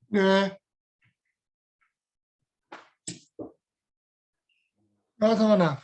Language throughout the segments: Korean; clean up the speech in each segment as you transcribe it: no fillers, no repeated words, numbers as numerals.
네. 성환아.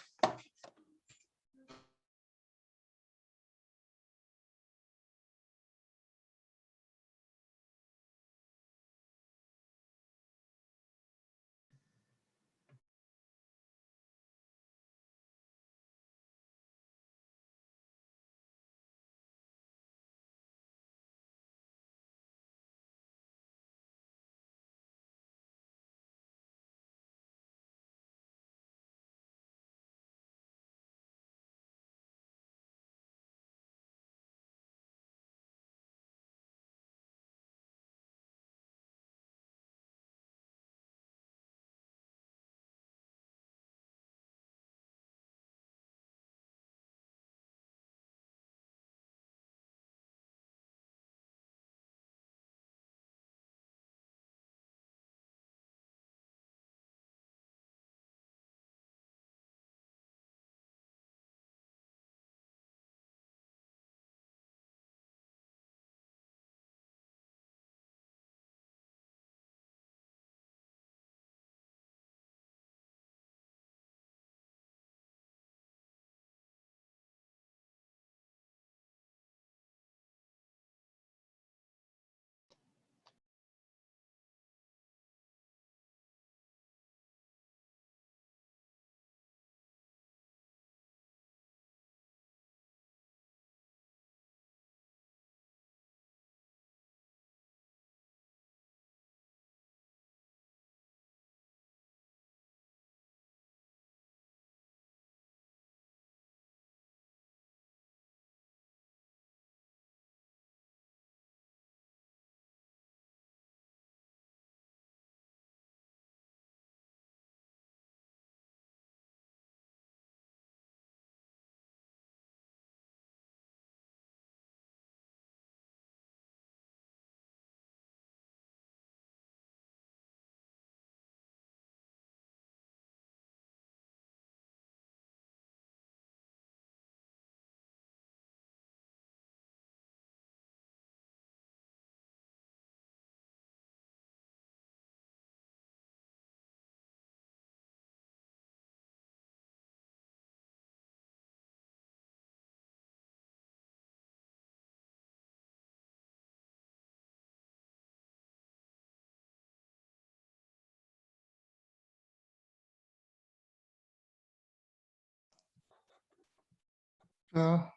자,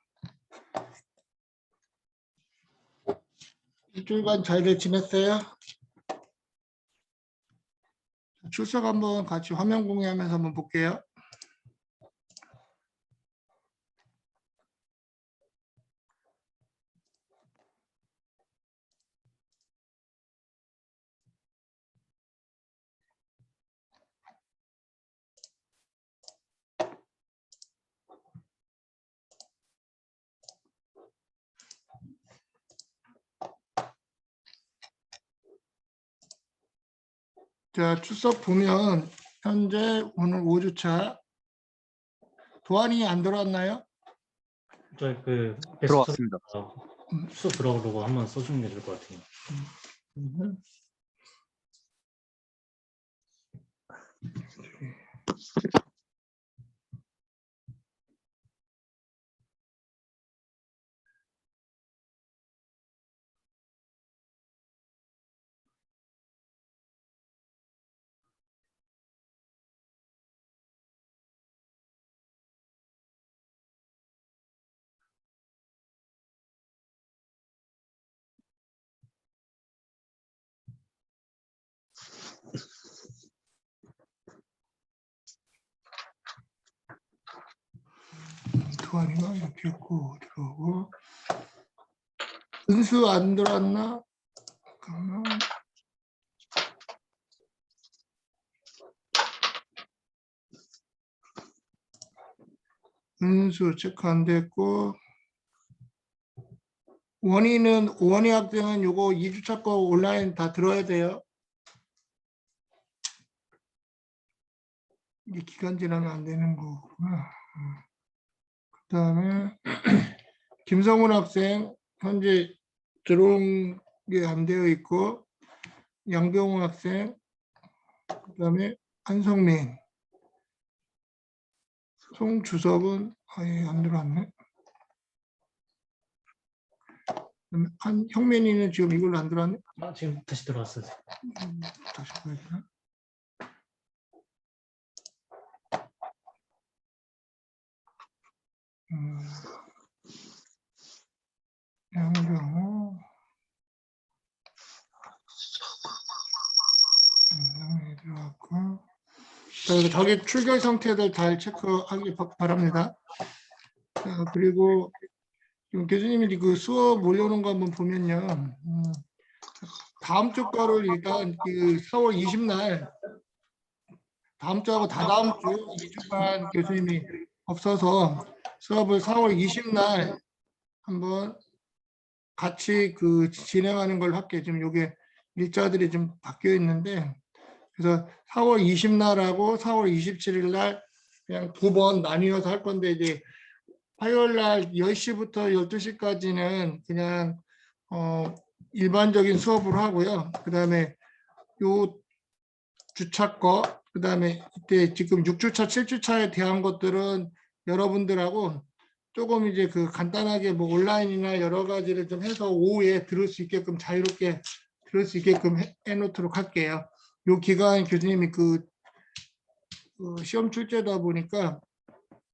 일주일간 잘들 지냈어요? 출석 한번 같이 화면 공유하면서 한번 볼게요. 자, 출석 보면 현재 오늘 5주차 도안이 안 들어왔나요? 저희 그 들어왔습니다. 수업 들어오려고 한번 써주는 게 좋을 것 같아요. 도안이가 이렇게 있고 들어오고 은수 안 들어왔나? 잠깐만. 은수 체크 안 됐고 원희 학생은 요거 2주차 거 온라인 다 들어야 돼요. 이게 기간 지나면 안 되는 거구나. 그다음에 김성훈 학생 현재 들어온 게 안 되어 있고 양병호 학생, 그다음에 한성민, 송주석은 아예 안 들어왔네. 그다음에 한형민이는 지금 이걸로 안 들어왔네. 아, 지금 다시 들어왔어요. 다시 봐야 되나? 양병호, 양민이 들어왔고. 자, 자기 출결 상태들 잘 체크하기 바랍니다. 자, 그리고 지금 교수님이 그 수업 올려놓은 거 한번 보면요. 다음 주 거를 일단 그 4월 20날, 다음 주하고 다다음 주 2주간 교수님이 없어서 수업을 4월 20날 한번 같이 그 진행하는 걸 할게요. 지금 요게 일자들이 좀 바뀌어 있는데, 그래서 4월 20날하고 4월 27일 날 그냥 두 번 나뉘어서 할 건데, 이제 화요일 날 10시부터 12시까지는 그냥 일반적인 수업으로 하고요. 그다음에 요 주차 거, 그다음에 이때 지금 6주차, 7주차에 대한 것들은 여러분들하고 조금 이제 그 간단하게 뭐 온라인이나 여러 가지를 좀 해서 오후에 들을 수 있게끔 자유롭게 들을 수 있게끔 해놓도록 할게요. 요 기간 교수님이 그 시험 출제다 보니까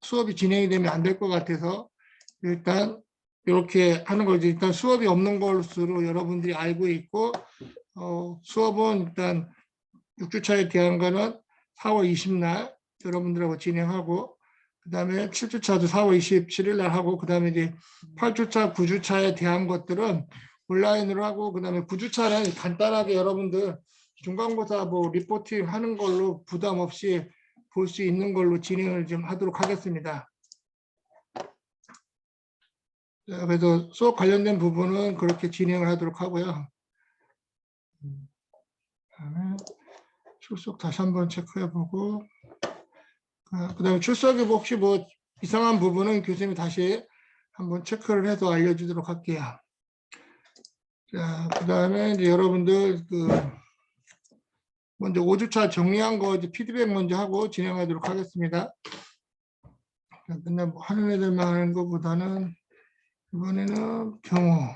수업이 진행이 되면 안 될 것 같아서 일단 이렇게 하는 거지. 일단 수업이 없는 것으로 여러분들이 알고 있고, 수업은 일단 6주차에 대한 거는 4월 20날 여러분들하고 진행하고, 그 다음에 7주차도 4월 27일 날 하고, 그 다음에 이제 8주차, 9주차에 대한 것들은 온라인으로 하고, 그 다음에 9주차는 간단하게 여러분들 중간고사 뭐 리포팅 하는 걸로 부담 없이 볼 수 있는 걸로 진행을 좀 하도록 하겠습니다. 그래서 수업 관련된 부분은 그렇게 진행을 하도록 하고요. 그다음에 출석 다시 한번 체크해보고, 그다음에 출석이 혹시 뭐 이상한 부분은 교수님이 다시 한번 체크를 해서 알려주도록 할게요. 자, 그다음에 이제 여러분들 그 먼저 5주차 정리한 거 이제 피드백 먼저 하고 진행하도록 하겠습니다. 맨날 뭐 하는 애들만 하는 것보다는 이번에는 경호.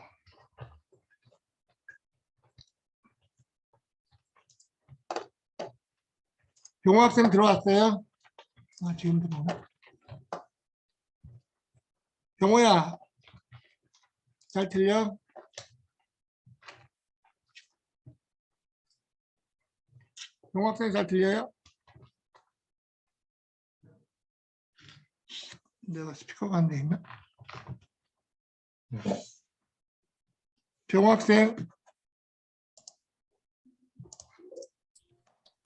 경호 학생 들어왔어요? 아, 지금 들어오네. 경호야, 잘 들려? 경호 학생 잘 들려요? 내가 스피커가 안 돼 있나? 경호 학생,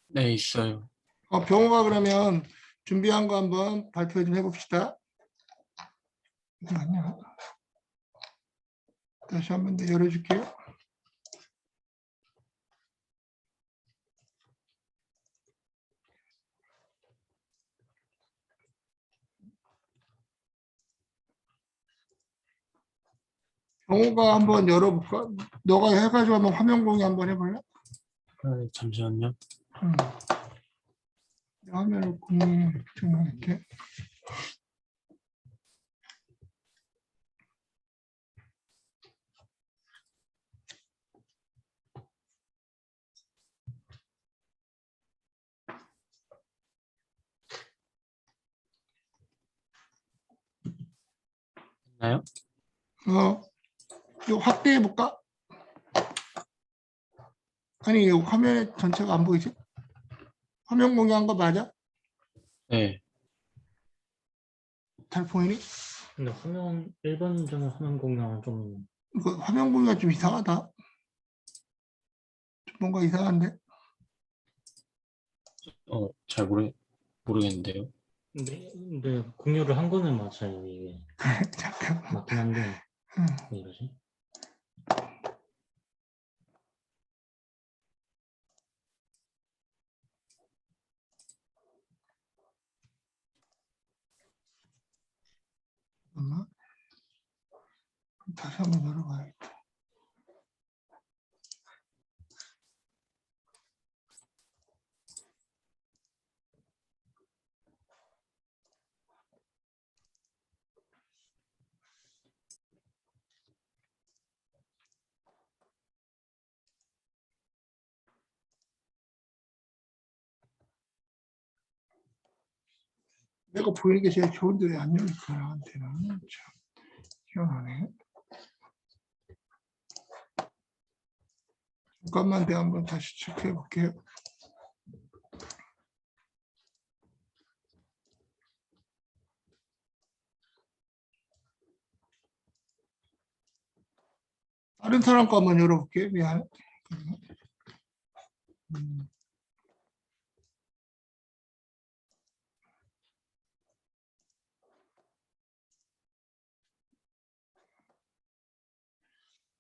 네, 있어요. 병호가 그러면 준비한 거 한번 발표 좀 해봅시다. 잠깐만요. 다시 한번 더 열어줄게요. 병호가 한번 열어볼까? 너가 해가지고 한번 화면 공유 한번 해볼래? 네, 잠시만요. 화면을 공유 좀 이렇게. 됐나요? 이거 확대해 볼까? 아니, 이 화면에 전체가 안 보이지? 화면 공유한 거 맞아? 네. 잘 보이니? 근데 일반적인 화면 공유는 좀 이거 화면 공유가 좀 이상하다. 좀 뭔가 이상한데? 잘 모르겠는데요. 근데 공유를 한 거는 맞아요. 이게 잠깐만. 맞긴 한데 응. 왜 이러지? 잠깐만. 다시 한번 열어봐야겠다. 내가 보이는 게 제일 좋은데 왜 안 열릴까 나한테는. 참 희한하네. 잠깐만 내가 한번 다시 체크해 볼게요. 다른 사람 거 한번 열어볼게요. 미안.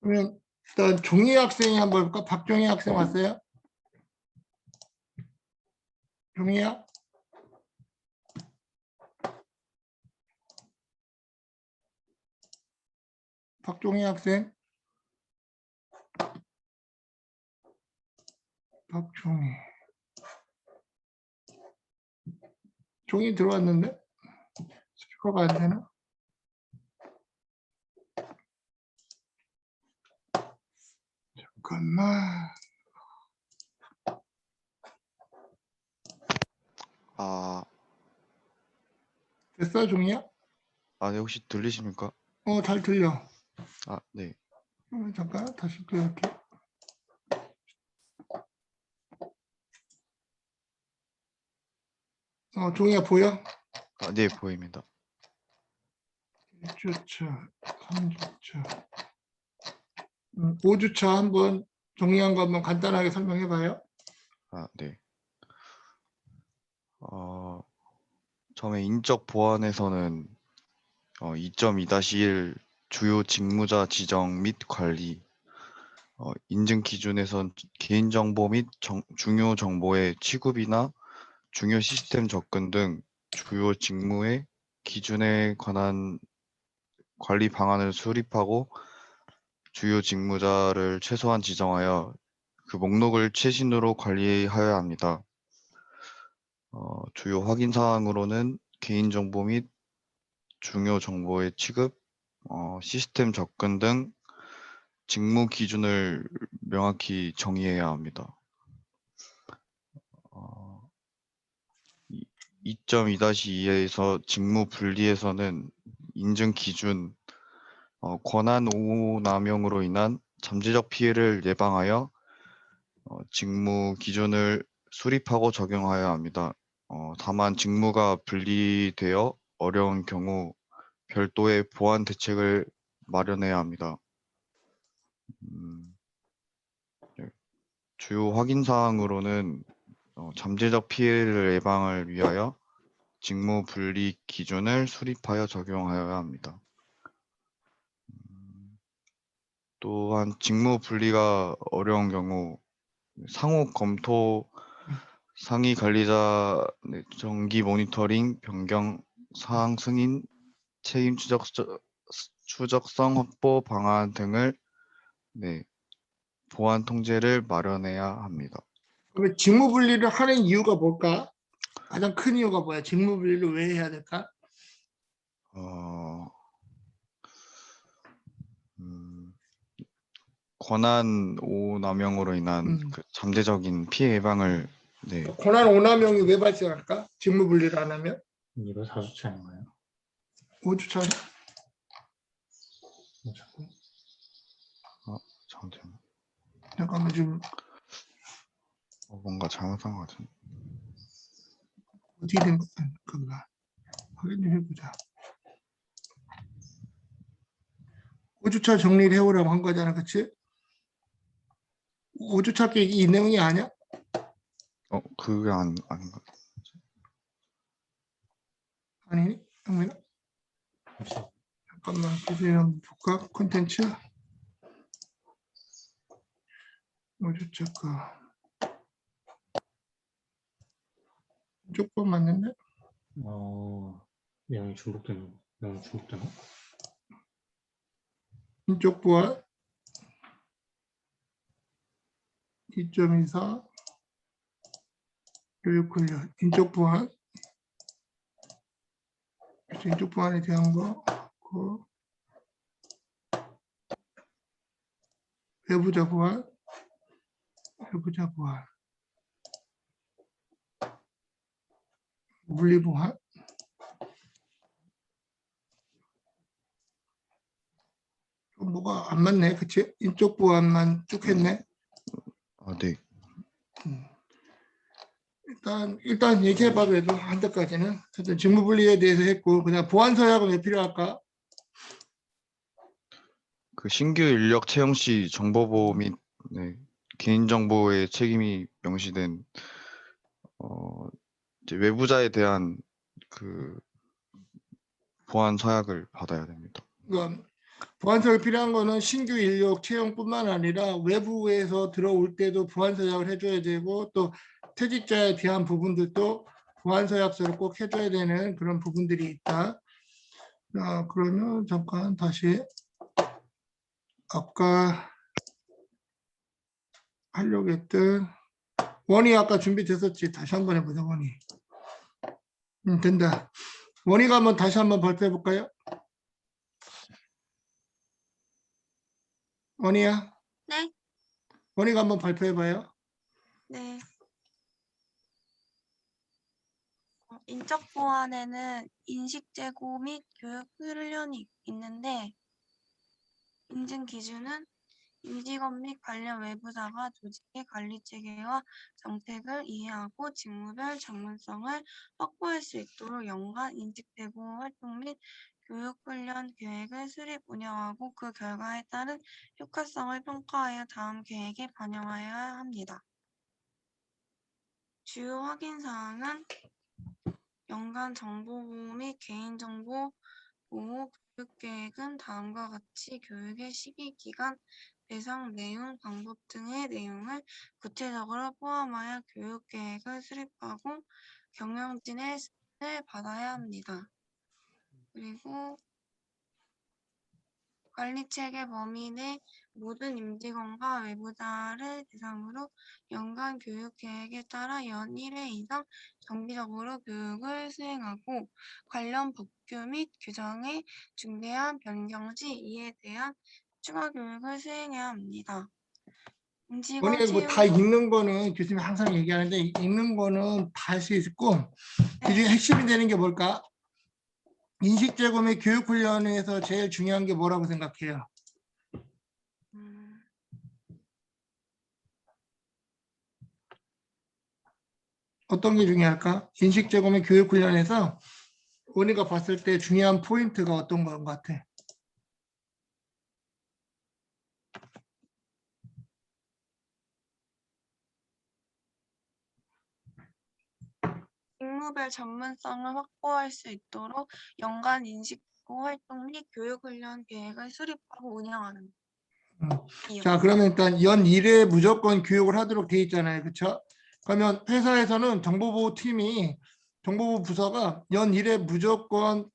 그러면 일단 종이 학생이 한번 볼까? 박종희 학생 왔어요? 종이야? 박종희 학생? 박종희. 종이 들어왔는데? 스피커가 안 되나? 잠깐만. 아, 됐어, 종이야? 네, 혹시 들리십니까? 잘 들려. 네. 잠깐 다시 들을게. 종이야 보여? 네, 보입니다. 1주차, 3주차, 5주차 한번 정리한 거 한번 간단하게 설명해 봐요. 네. 처음에 인적 보안에서는 2.2-1 주요 직무자 지정 및 관리, 인증 기준에선 개인정보 및 중요 정보의 취급이나 중요 시스템 접근 등 주요 직무의 기준에 관한 관리 방안을 수립하고 주요 직무자를 최소한 지정하여 그 목록을 최신으로 관리하여야 합니다. 주요 확인 사항으로는 개인정보 및 중요 정보의 취급, 시스템 접근 등 직무 기준을 명확히 정의해야 합니다. 2.2-2에서 직무 분리에서는 인증 기준, 권한 오남용으로 인한 잠재적 피해를 예방하여 직무 기준을 수립하고 적용하여야 합니다. 다만 직무가 분리되어 어려운 경우 별도의 보완 대책을 마련해야 합니다. 네. 주요 확인 사항으로는 잠재적 피해를 예방을 위하여 직무 분리 기준을 수립하여 적용하여야 합니다. 또한 직무 분리가 어려운 경우 상호 검토 상위 관리자 정기 모니터링 변경 사항 승인 책임 추적성 확보 방안 등을 보안 통제를 마련해야 합니다. 그러면 직무 분리를 하는 이유가 뭘까? 가장 큰 이유가 뭐야? 직무 분리를 왜 해야 될까? 권한 오남용으로 인한 그 잠재적인 피해 예방을 권한 오남용이 왜 발생할까? 직무 분리를 안 하면? 이거 4주차인가요? 5주차. 잠깐만 좀 뭔가 잘못한 것 같은데. 어떻게 된 거야? 잠깐만 확인 좀 해보자. 5주차 정리를 해오라고 한 거잖아, 그치? 5주차 계획이 이 내용이 아니야? 그게 아닌가? 아니니? 형민아? 잠깐만 기준이 한번 볼까? 콘텐츠 5주차 거 이쪽 거 맞는데? 내용이 중복되나? 이쪽 보안 2.24 교육 훈련 인적 보안 인적 보안에 대한 거 외부자 보안 물리 보안 뭐가 안 맞네. 그치? 인적 보안만 쭉 했네. 아, 네. 일단 얘기해봐. 그래도 한 대까지는. 하여튼 직무분리에 대해서 했고, 그냥 보안 서약은 왜 필요할까? 그 신규 인력 채용 시 정보보호 및 네, 개인정보의 책임이 명시된 이제 외부자에 대한 그 보안 서약을 받아야 됩니다. 그러니까 보안 서약이 필요한 거는 신규 인력 채용뿐만 아니라 외부에서 들어올 때도 보안 서약을 해줘야 되고 또 퇴직자에 대한 부분들도 보안 서약서를 꼭 해줘야 되는 그런 부분들이 있다. 그러면 잠깐 다시 아까 하려고 했던 원이 아까 준비됐었지. 다시 한번 해보자. 원이. 된다. 원이가 한번 다시 한번 발표해 볼까요? 원이야? 네. 원이가 한번 발표해 봐요. 네. 인적 보안에는 인식 제고 및 교육 훈련이 있는데 인증 기준은 임직원 및 관련 외부자가 조직의 관리 체계와 정책을 이해하고 직무별 전문성을 확보할 수 있도록 연간 인식 제고 활동 및 교육 훈련 계획을 수립 운영하고 그 결과에 따른 효과성을 평가하여 다음 계획에 반영하여야 합니다. 주요 확인 사항은 연간 정보보호 및 개인정보 보호 교육계획은 다음과 같이 교육의 시기기간, 대상 내용, 방법 등의 내용을 구체적으로 포함하여 교육계획을 수립하고 경영진의 승인을 받아야 합니다. 그리고 관리체계 범위 내 모든 임직원과 외부자를 대상으로 연간 교육 계획에 따라 연 1회 이상 정기적으로 교육을 수행하고 관련 법규 및 규정에 중대한 변경 시 이에 대한 추가 교육을 수행해야 합니다. 임직원 원이가 뭐 다 채용 읽는 거는 교수님이 항상 얘기하는데 읽는 거는 다 할 수 있고 그 중에 네. 핵심이 되는 게 뭘까? 인식 제고 및 교육 훈련에서 제일 중요한 게 뭐라고 생각해요? 어떤 게 중요할까? 인식 제고 및 교육 훈련에서 원이가 봤을 때 중요한 포인트가 어떤 것 같아? 직무별 전문성을 확보할 수 있도록 연간 인식 활동 및 교육 훈련 계획을 수립하고 운영하는 이요. 자, 그러면 일단 연 1회 무조건 교육을 하도록 돼 있잖아요. 그렇죠? 그러면 회사에서는 정보보호팀이 정보보호 부서가 연 1회 무조건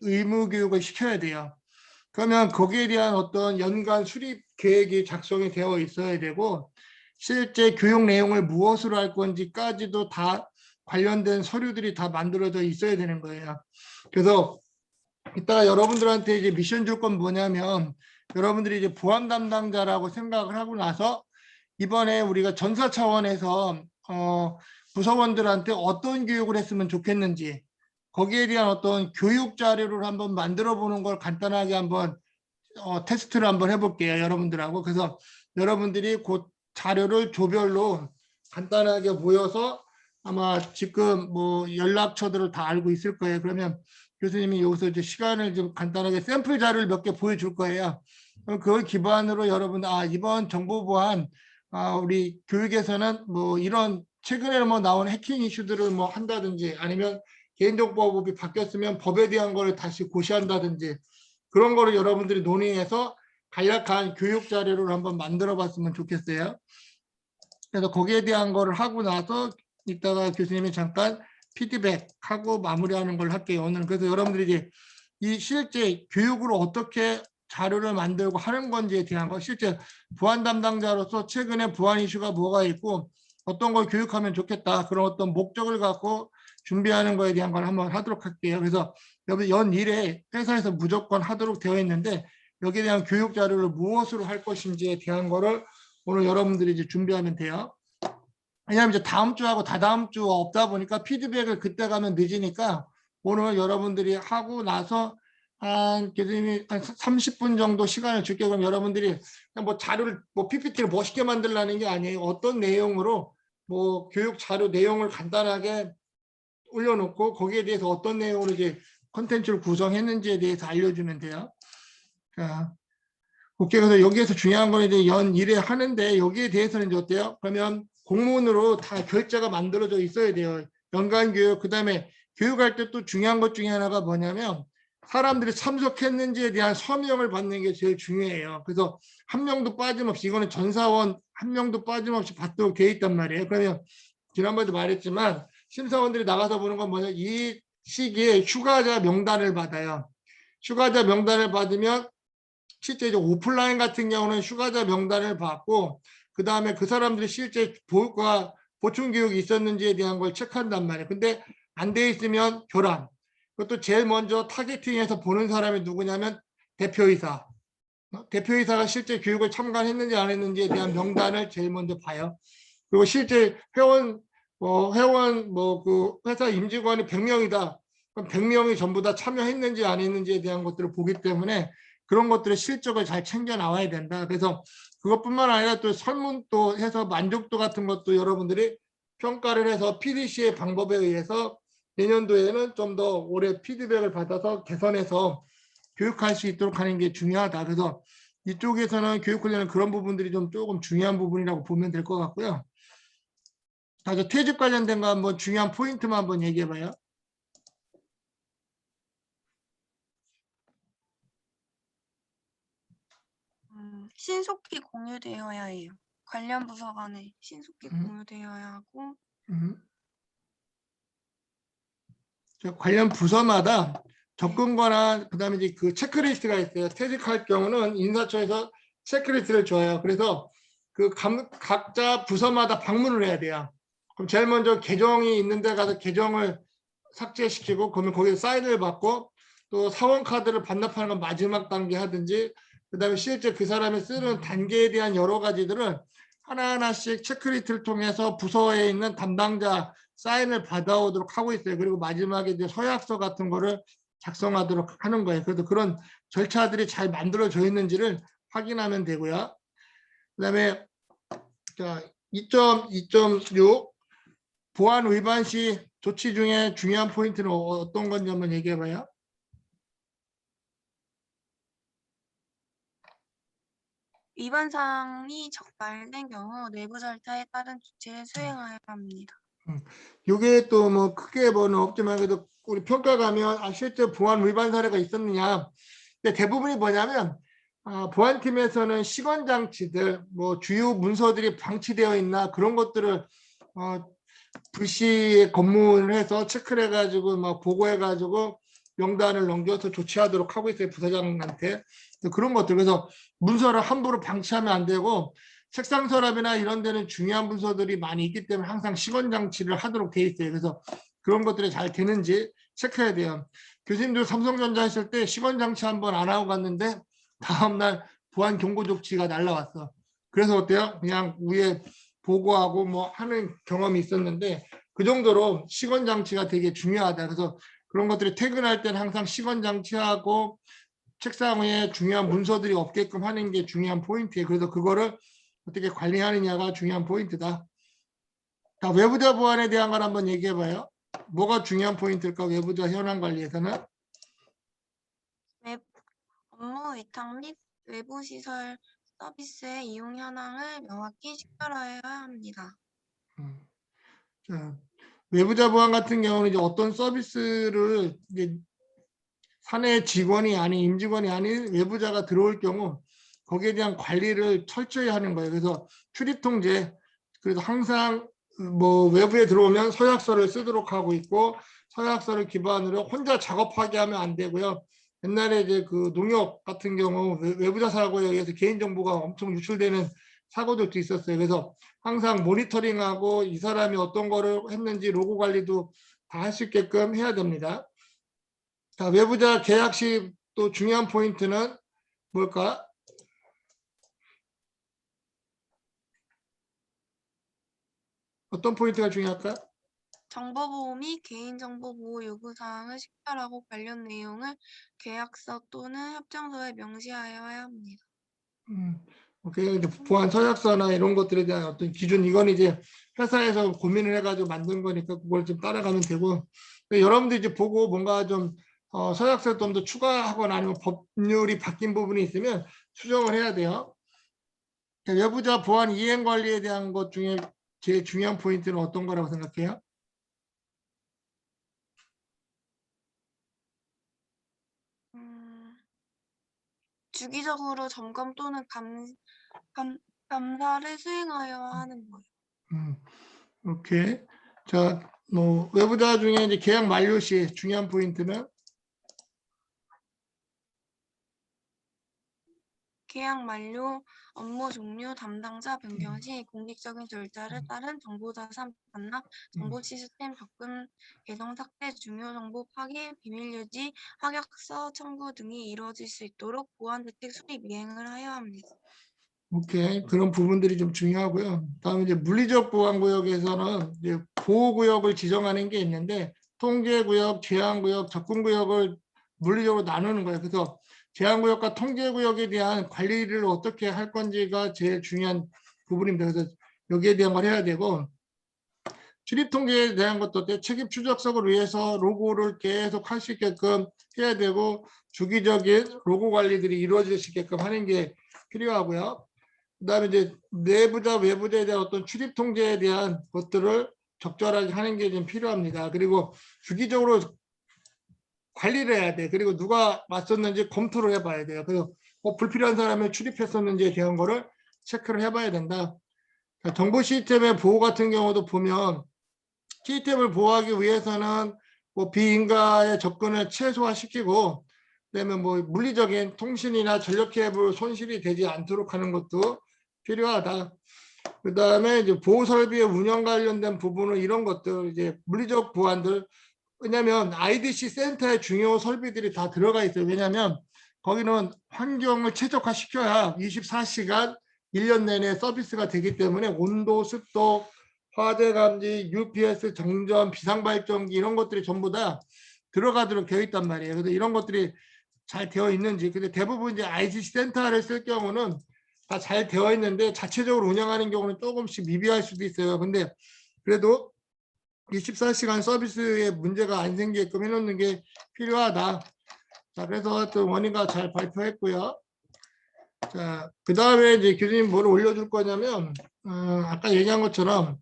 의무 교육을 시켜야 돼요. 그러면 거기에 대한 어떤 연간 수립 계획이 작성이 되어 있어야 되고 실제 교육 내용을 무엇으로 할 건지까지도 다 관련된 서류들이 다 만들어져 있어야 되는 거예요. 그래서 이따가 여러분들한테 이제 미션 줄 건 뭐냐면 여러분들이 이제 보안 담당자라고 생각을 하고 나서 이번에 우리가 전사 차원에서 부서원들한테 어떤 교육을 했으면 좋겠는지 거기에 대한 어떤 교육 자료를 한번 만들어 보는 걸 간단하게 한번 테스트를 한번 해볼게요. 여러분들하고. 그래서 여러분들이 그 자료를 조별로 간단하게 모여서 아마 지금 뭐 연락처들을 다 알고 있을 거예요. 그러면 교수님이 여기서 이제 시간을 좀 간단하게 샘플 자료를 몇 개 보여줄 거예요. 그럼 그걸 기반으로 여러분, 이번 정보보안, 우리 교육에서는 뭐 이런 최근에 뭐 나온 해킹 이슈들을 뭐 한다든지 아니면 개인정보법이 바뀌었으면 법에 대한 거를 다시 고시한다든지 그런 거를 여러분들이 논의해서 간략한 교육 자료를 한번 만들어 봤으면 좋겠어요. 그래서 거기에 대한 거를 하고 나서 이따가 교수님이 잠깐 피드백하고 마무리하는 걸 할게요. 오늘 그래서 여러분들이 이제 이 실제 교육으로 어떻게 자료를 만들고 하는 건지에 대한 거 실제 보안 담당자로서 최근에 보안 이슈가 뭐가 있고 어떤 걸 교육하면 좋겠다 그런 어떤 목적을 갖고 준비하는 거에 대한 걸 한번 하도록 할게요. 그래서 여기 연 1회 회사에서 무조건 하도록 되어 있는데 여기에 대한 교육 자료를 무엇으로 할 것인지에 대한 거를 오늘 여러분들이 이제 준비하면 돼요. 왜냐하면 이제 다음 주하고 다다음 주 없다 보니까 피드백을 그때 가면 늦으니까 오늘 여러분들이 하고 나서 한 교수님이 한 30분 정도 시간을 줄게. 그럼 여러분들이 그냥 뭐 자료를 뭐 PPT를 멋있게 만들라는 게 아니에요. 어떤 내용으로 뭐 교육 자료 내용을 간단하게 올려놓고 거기에 대해서 어떤 내용으로 이제 컨텐츠를 구성했는지에 대해서 알려주면 돼요. 자, 오케이. 그래서 여기에서 중요한 건 이제 연 1회 하는데 여기에 대해서는 이제 어때요? 그러면 공문으로 다 결제가 만들어져 있어야 돼요. 연간 교육, 그 다음에 교육할 때 또 중요한 것 중에 하나가 뭐냐면 사람들이 참석했는지에 대한 서명을 받는 게 제일 중요해요. 그래서 한 명도 빠짐없이, 이거는 전사원 한 명도 빠짐없이 받도록 되어 있단 말이에요. 그러면 지난번에도 말했지만 심사원들이 나가서 보는 건 뭐냐, 이 시기에 휴가자 명단을 받아요. 휴가자 명단을 받으면 실제 이제 오프라인 같은 경우는 휴가자 명단을 받고 그 다음에 그 사람들이 실제 보육과 보충 교육이 있었는지에 대한 걸 체크한단 말이에요. 근데 안 돼 있으면 교란. 그것도 제일 먼저 타겟팅해서 보는 사람이 누구냐면 대표이사. 대표이사가 실제 교육을 참관했는지 안 했는지에 대한 명단을 제일 먼저 봐요. 그리고 실제 회원 그 회사 임직원이 100명이다. 그럼 100명이 전부 다 참여했는지 안 했는지에 대한 것들을 보기 때문에 그런 것들의 실적을 잘 챙겨 나와야 된다. 그래서 그것뿐만 아니라 또 설문도 해서 만족도 같은 것도 여러분들이 평가를 해서 PDC의 방법에 의해서 내년도에는 좀 더 올해 피드백을 받아서 개선해서 교육할 수 있도록 하는 게 중요하다. 그래서 이쪽에서는 교육 훈련은 그런 부분들이 좀 조금 중요한 부분이라고 보면 될 것 같고요. 자, 퇴직 관련된 거 한번 중요한 포인트만 한번 얘기해 봐요. 신속히 공유되어야 해요. 관련 부서 간에 신속히 공유되어야 하고 저 관련 부서마다 접근 권한, 그다음에 이제 그 체크리스트가 있어요. 퇴직할 경우는 인사처에서 체크리스트를 줘요. 그래서 그 각자 부서마다 방문을 해야 돼요. 그럼 제일 먼저 계정이 있는 데 가서 계정을 삭제시키고 그러면 거기에 사인을 받고 또 사원 카드를 반납하는 건 마지막 단계 하든지, 그다음에 실제 그 사람이 쓰는 단계에 대한 여러 가지들은 하나하나씩 체크리스트를 통해서 부서에 있는 담당자 사인을 받아오도록 하고 있어요. 그리고 마지막에 이제 서약서 같은 거를 작성하도록 하는 거예요. 그래서 그런 절차들이 잘 만들어져 있는지를 확인하면 되고요. 그다음에 자, 2.2.6 보안 위반 시 조치 중에 중요한 포인트는 어떤 건지 한번 얘기해 봐요. 위반 사항이 적발된 경우 내부 절차에 따른 조치를 수행하여야 합니다. 이게 또 뭐 크게 뭐는 없지만 그래도 우리 평가 가면 실제 보안 위반 사례가 있었느냐. 근데 대부분이 뭐냐면 보안팀에서는 시건 장치들, 뭐 주요 문서들이 방치되어 있나 그런 것들을 불시에 검문을 해서 체크를 해가지고 막 보고해가지고 명단을 넘겨서 조치하도록 하고 있어요. 부서장한테. 그런 것들. 그래서 문서를 함부로 방치하면 안 되고 책상 서랍이나 이런 데는 중요한 문서들이 많이 있기 때문에 항상 시건 장치를 하도록 돼 있어요. 그래서 그런 것들이 잘 되는지 체크해야 돼요. 교수님들 삼성전자 했을 때 시건 장치 한번 안 하고 갔는데 다음날 보안 경고 조치가 날라왔어. 그래서 어때요? 그냥 위에 보고하고 뭐 하는 경험이 있었는데 그 정도로 시건 장치가 되게 중요하다. 그래서 그런 것들이 퇴근할 때는 항상 시건 장치하고 책상 위에 중요한 문서들이 없게끔 하는 게 중요한 포인트예요. 그래서 그거를 어떻게 관리하느냐가 중요한 포인트다. 자, 외부자 보안에 대한 걸 한번 얘기해 봐요. 뭐가 중요한 포인트일까? 외부자 현황 관리에서는 업무 위탁 및 외부 시설 서비스의 이용 현황을 명확히 식별하여야 합니다. 자, 외부자 보안 같은 경우는 이제 어떤 서비스를 이제 사내 직원이 아닌 임직원이 아닌 외부자가 들어올 경우 거기에 대한 관리를 철저히 하는 거예요. 그래서 출입 통제, 그래서 항상 뭐 외부에 들어오면 서약서를 쓰도록 하고 있고 서약서를 기반으로 혼자 작업하게 하면 안 되고요. 옛날에 이제 그 농협 같은 경우 외부자 사고에 의해서 개인정보가 엄청 유출되는 사고들도 있었어요. 그래서 항상 모니터링하고 이 사람이 어떤 거를 했는지 로고 관리도 다 할 수 있게끔 해야 됩니다. 자, 외부자 계약 시 또 중요한 포인트는 뭘까? 어떤 포인트가 중요할까? 정보보호 및 개인정보 보호 요구사항을 식별하고 관련 내용을 계약서 또는 협정서에 명시하여야 합니다. 오케이. 이제 보안 서약서나 이런 것들에 대한 어떤 기준, 이건 이제 회사에서 고민을 해가지고 만든 거니까 그걸 좀 따라가면 되고, 여러분들 이제 보고 뭔가 좀 서약서에 좀 더 추가하거나 아니면 법률이 바뀐 부분이 있으면 수정을 해야 돼요. 외부자 보안 이행 관리에 대한 것 중에 제일 중요한 포인트는 어떤 거라고 생각해요? 주기적으로 점검 또는 감사를 수행하여야 하는 거예요. 음, 오케이. 자, 뭐 외부자 중에 이제 계약 만료 시 중요한 포인트는 계약 만료, 업무 종료, 담당자 변경 시 공식적인 절차를 따른 정보자산 반납, 정보 시스템 접근, 계정 삭제, 중요 정보 파기, 비밀 유지, 확약서 청구 등이 이루어질 수 있도록 보안 대책 수립 이행을 하여야 합니다. 오케이. 그런 부분들이 좀 중요하고요. 다음 이제 물리적 보안 구역에서는 이제 보호 구역을 지정하는 게 있는데 통제 구역, 제한 구역, 접근 구역을 물리적으로 나누는 거예요. 그래서 제한 구역과 통제 구역에 대한 관리를 어떻게 할 건지가 제일 중요한 부분입니다. 그래서 여기에 대한 걸 해야 되고, 출입 통제에 대한 것도 책임 추적석을 위해서 로고를 계속 할 수 있게끔 해야 되고, 주기적인 로고 관리들이 이루어질 수 있게끔 하는 게 필요하고요. 그다음에 이제 내부자 외부자에 대한 어떤 출입 통제에 대한 것들을 적절하게 하는 게 좀 필요합니다. 그리고 주기적으로 관리를 해야 돼. 그리고 누가 왔었는지 검토를 해봐야 돼요. 그래서 불필요한 사람이 출입했었는지에 대한 거를 체크를 해봐야 된다. 정보 시스템의 보호 같은 경우도 보면 시스템을 보호하기 위해서는 뭐 비인가의 접근을 최소화시키고, 그다음에 뭐 물리적인 통신이나 전력 케이블 손실이 되지 않도록 하는 것도 필요하다. 그다음에 이제 보호 설비의 운영 관련된 부분은 이런 것들, 이제 물리적 보안들, 왜냐하면 IDC 센터의 중요 설비들이 다 들어가 있어요. 왜냐하면 거기는 환경을 최적화시켜야 24시간 1년 내내 서비스가 되기 때문에 온도, 습도, 화재 감지, UPS 정전, 비상발전기 이런 것들이 전부 다 들어가도록 되어 있단 말이에요. 그래서 이런 것들이 잘 되어 있는지, 근데 대부분 이제 IDC 센터를 쓸 경우는 다 잘 되어 있는데 자체적으로 운영하는 경우는 조금씩 미비할 수도 있어요. 근데 그래도 24시간 서비스에 문제가 안 생기게끔 해놓는 게 필요하다. 자, 그래서 또 원희가 잘 발표했고요. 자, 그 다음에 이제 교수님 뭘 올려줄 거냐면, 아까 얘기한 것처럼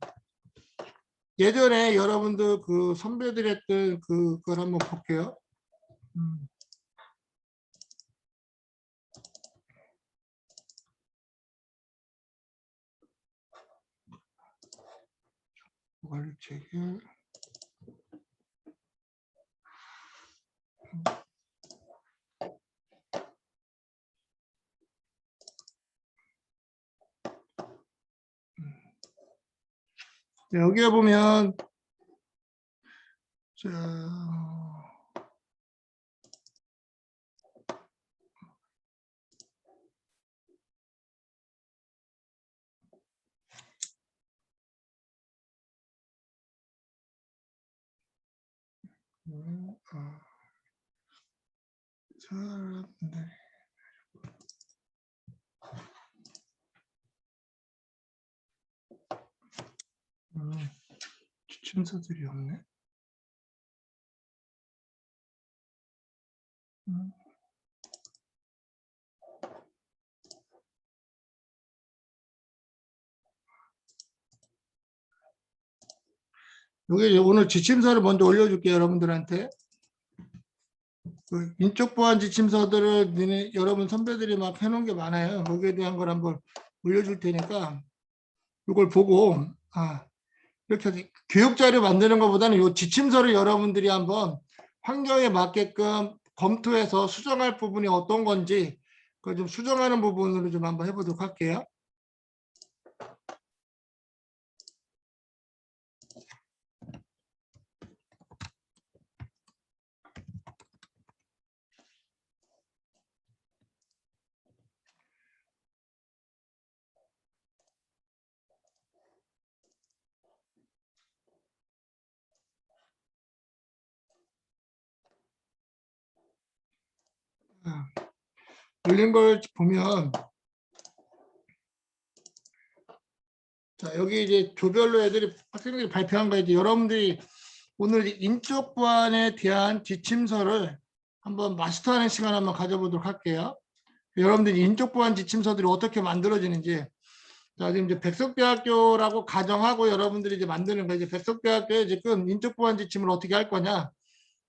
예전에 여러분들 그 선배들 했던 그걸 한번 볼게요. 관리 체계. 여기에 보면 자, 사람들 지침서들이 없네. 여기 오늘 지침서를 먼저 올려줄게요, 여러분들한테. 그 인적 보안 지침서들을 여러분 선배들이 막 해놓은 게 많아요. 거기에 대한 걸 한번 올려줄 테니까 이걸 보고, 이렇게 교육 자료 만드는 것보다는 이 지침서를 여러분들이 한번 환경에 맞게끔 검토해서 수정할 부분이 어떤 건지 그걸 좀 수정하는 부분으로 좀 한번 해보도록 할게요. 올린 걸 보면 자, 여기 이제 조별로 애들이 학생들이 발표한 거 이제 여러분들이 오늘 인적 보안에 대한 지침서를 한번 마스터하는 시간 한번 가져보도록 할게요. 여러분들이 인적 보안 지침서들이 어떻게 만들어지는지 자, 지금 이제 백석대학교라고 가정하고 여러분들이 이제 만드는 거예요. 이제 백석대학교에 지금 인적 보안 지침을 어떻게 할 거냐.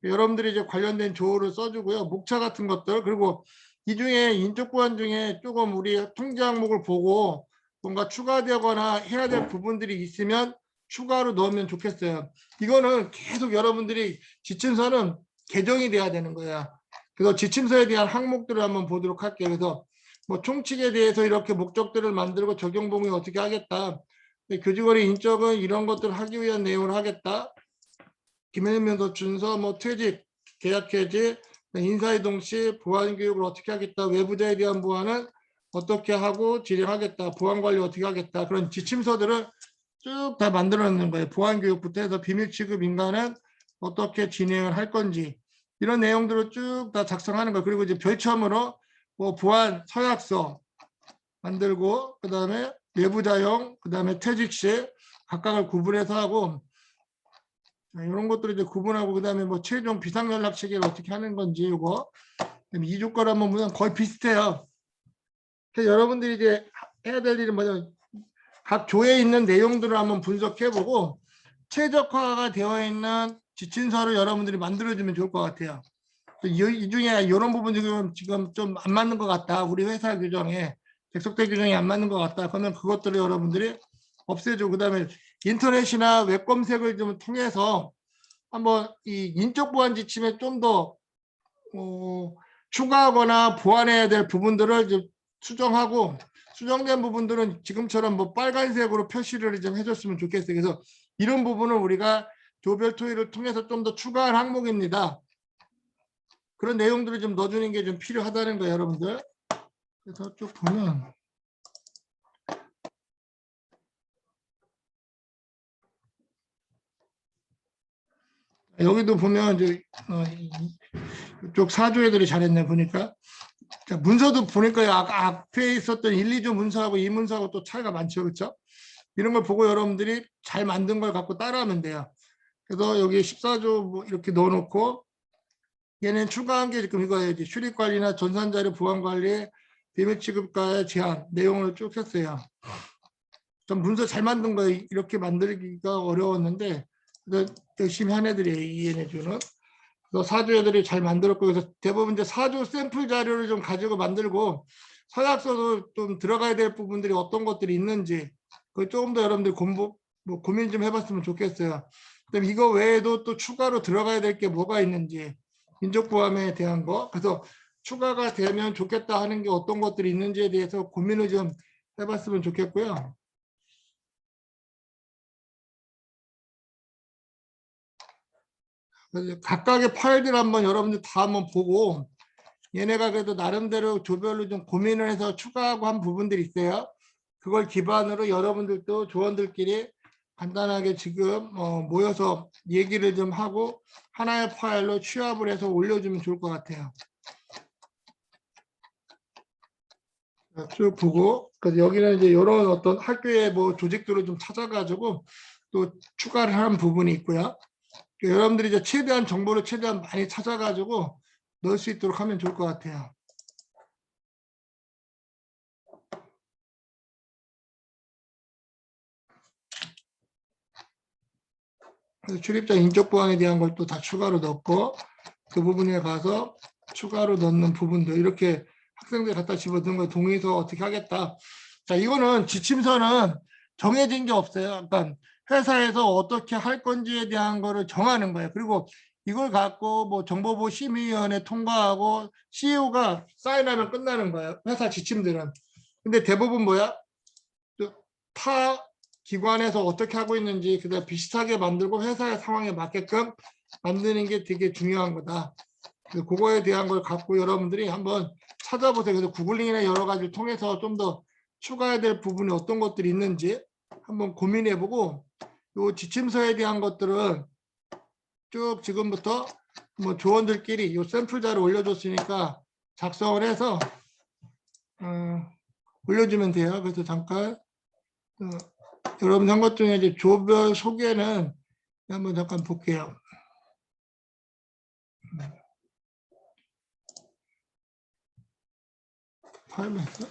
여러분들이 이제 관련된 조어를 써주고요. 목차 같은 것들 그리고 이 중에 인적 보안 중에 조금 우리 통제 항목을 보고 뭔가 추가되거나 해야 될 부분들이 있으면 추가로 넣으면 좋겠어요. 이거는 계속 여러분들이 지침서는 개정이 돼야 되는 거야. 그래서 지침서에 대한 항목들을 한번 보도록 할게요. 그래서 뭐 총칙에 대해서 이렇게 목적들을 만들고 적용 범위 어떻게 하겠다. 교직원의 인적은 이런 것들을 하기 위한 내용을 하겠다. 기밀면서 준서, 뭐 퇴직, 계약 해지, 인사이동 시 보안 교육을 어떻게 하겠다. 외부자에 대한 보안은 어떻게 하고 진행하겠다. 보안 관리 어떻게 하겠다. 그런 지침서들을 쭉 다 만들어 놓는 거예요. 보안 교육부터 해서 비밀 취급 인간은 어떻게 진행을 할 건지 이런 내용들을 쭉 다 작성하는 거예요. 그리고 이제 별첨으로 뭐 보안 서약서 만들고 그다음에 외부자용, 그다음에 퇴직 시 각각을 구분해서 하고 이런 것들을 이제 구분하고 그다음에 뭐 최종 비상 연락 체계를 어떻게 하는 건지 이거 2조 거를 한번 보면 거의 비슷해요. 그래서 여러분들이 이제 해야 될 일은 뭐냐 각 조에 있는 내용들을 한번 분석해보고 최적화가 되어 있는 지침서를 여러분들이 만들어주면 좋을 것 같아요. 이 중에 이런 부분 지금 좀 안 맞는 것 같다. 우리 회사 규정에 백석대 규정이 안 맞는 것 같다. 그러면 그것들을 여러분들이 없애주고 그다음에 인터넷이나 웹 검색을 좀 통해서 한번 이 인적 보안 지침에 좀 더 추가하거나 보완해야 될 부분들을 좀 수정하고 수정된 부분들은 지금처럼 뭐 빨간색으로 표시를 좀 해줬으면 좋겠어요. 그래서 이런 부분을 우리가 조별 토의를 통해서 좀 더 추가할 항목입니다. 그런 내용들을 좀 넣어주는 게 좀 필요하다는 거예요, 여러분들. 그래서 쭉 보면 여기도 보면 이제 이쪽 4조 애들이 잘했네 보니까. 자, 문서도 보니까 앞에 있었던 1, 2조 문서하고 이 문서하고 또 차이가 많죠, 그렇죠? 이런 걸 보고 여러분들이 잘 만든 걸 갖고 따라하면 돼요. 그래서 여기 14조 뭐 이렇게 넣어놓고 얘는 추가한 게 지금 이거예요. 출입관리나 전산자료 보안관리, 비밀 취급과의 제한 내용을 쭉 했어요. 좀 문서 잘 만든 거 이렇게 만들기가 어려웠는데 열심히 한 애들이에요. 이 얘네들은. 그래서 4조 애들이 잘 만들었고 그래서 대부분 이제 4조 샘플 자료를 좀 가지고 만들고 서약서도 좀 들어가야 될 부분들이 어떤 것들이 있는지 그 조금 더 여러분들 고민 좀 해봤으면 좋겠어요. 그다음에 이거 외에도 또 추가로 들어가야 될 게 뭐가 있는지 인적보안에 대한 거 그래서 추가가 되면 좋겠다 하는 게 어떤 것들이 있는지에 대해서 고민을 좀 해봤으면 좋겠고요. 그래서 각각의 파일들 한번 여러분들 다 한번 보고 얘네가 그래도 나름대로 조별로 좀 고민을 해서 추가하고 한 부분들이 있어요. 그걸 기반으로 여러분들도 조원들끼리 간단하게 지금 모여서 얘기를 좀 하고 하나의 파일로 취합을 해서 올려주면 좋을 것 같아요. 쭉 보고 그래서 여기는 이제 이런 어떤 학교의 뭐 조직들을 좀 찾아가지고 또 추가를 한 부분이 있고요. 여러분들이 이제 최대한 정보를 최대한 많이 찾아가지고 넣을 수 있도록 하면 좋을 것 같아요. 그래서 출입자 인적 보안에 대한 걸 또 다 추가로 넣고 그 부분에 가서 추가로 넣는 부분도 이렇게 학생들 갖다 집어넣은 거 동의서 어떻게 하겠다. 자, 이거는 지침서는 정해진 게 없어요. 그러니까 회사에서 어떻게 할 건지에 대한 거를 정하는 거예요. 그리고 이걸 갖고 뭐 정보보호 심의위원회 통과하고 CEO가 사인하면 끝나는 거예요. 회사 지침들은. 근데 대부분 뭐야? 타 기관에서 어떻게 하고 있는지 그다음 비슷하게 만들고 회사의 상황에 맞게끔 만드는 게 되게 중요한 거다. 그래서 그거에 대한 걸 갖고 여러분들이 한번 찾아보세요. 그래서 구글링이나 여러 가지를 통해서 좀 더 추가해야 될 부분이 어떤 것들이 있는지 한번 고민해보고 이 지침서에 대한 것들은 쭉 지금부터 뭐 조원들끼리 이 샘플 자료 올려줬으니까 작성을 해서 올려주면 돼요. 그래서 잠깐 여러분 한 것 중에 이제 조별 소개는 한번 잠깐 볼게요. 파일에서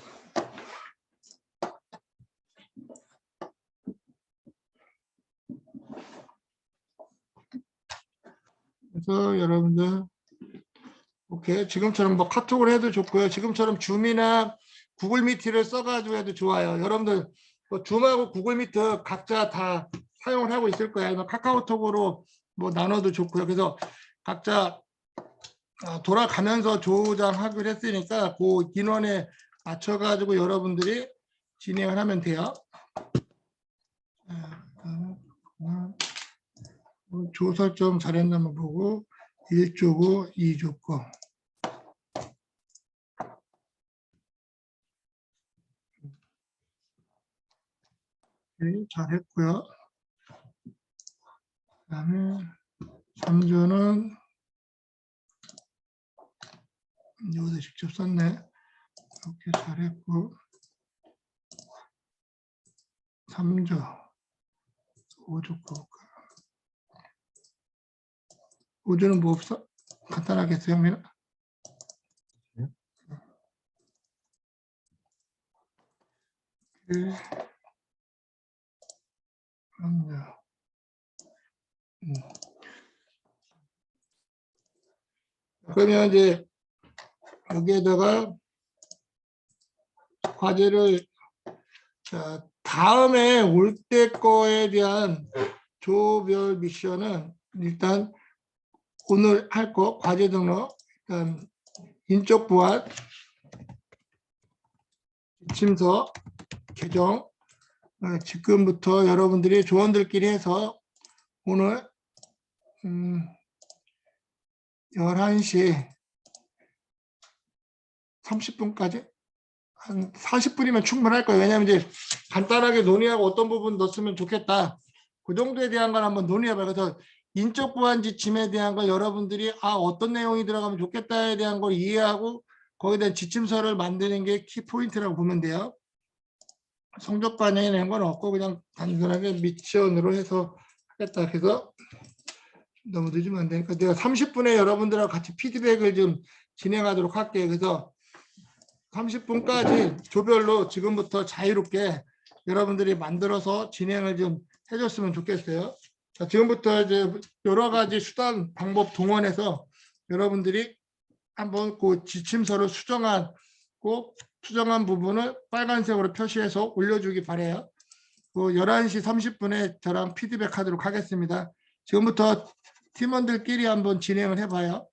그래서 여러분들 오케이 지금처럼 뭐 카톡을 해도 좋고요. 지금처럼 줌이나 구글 미트를 써가지고 해도 좋아요. 여러분들 뭐 줌하고 구글 미트 각자 다 사용을 하고 있을 거예요. 아니면 카카오톡으로 뭐 나눠도 좋고요. 그래서 각자 돌아가면서 조장하기로 했으니까 그 인원에 맞춰가지고 여러분들이 진행을 하면 돼요. 조 설정 잘했나 한번 보고 1조고 2조고 잘했고요. 그다음에 3조는 여기서 직접 썼네. 이렇게 잘했고 3조 5조 볼까? 5조는 뭐 없어? 간단하게 했어요, 형민아? 네. 3조. 그러면 이제 여기에다가 과제를 자, 다음에 올 때 거에 대한 조별 미션은 일단 오늘 할 거 과제 등록 일단 인적 보안 지침서 개정 지금부터 여러분들이 조원들끼리 해서 오늘 11시 30분까지 한 40분이면 충분할 거예요. 왜냐하면 이제 간단하게 논의하고 어떤 부분 넣었으면 좋겠다. 그 정도에 대한 걸 한번 논의해봐요. 그래서 인적 보안 지침에 대한 걸 여러분들이 어떤 내용이 들어가면 좋겠다에 대한 걸 이해하고 거기에 대한 지침서를 만드는 게 키포인트라고 보면 돼요. 성적 반영이 된 건 없고 그냥 단순하게 미션으로 해서 하겠다. 그래서 너무 늦으면 안 되니까 내가 30분에 여러분들하고 같이 피드백을 좀 진행하도록 할게요. 그래서 30분까지 조별로 지금부터 자유롭게 여러분들이 만들어서 진행을 좀 해줬으면 좋겠어요. 자, 지금부터 이제 여러 가지 수단, 방법 동원해서 여러분들이 한번 그 지침서를 수정한 부분을 빨간색으로 표시해서 올려주기 바래요. 그 11시 30분에 저랑 피드백 하도록 하겠습니다. 지금부터 팀원들끼리 한번 진행을 해봐요.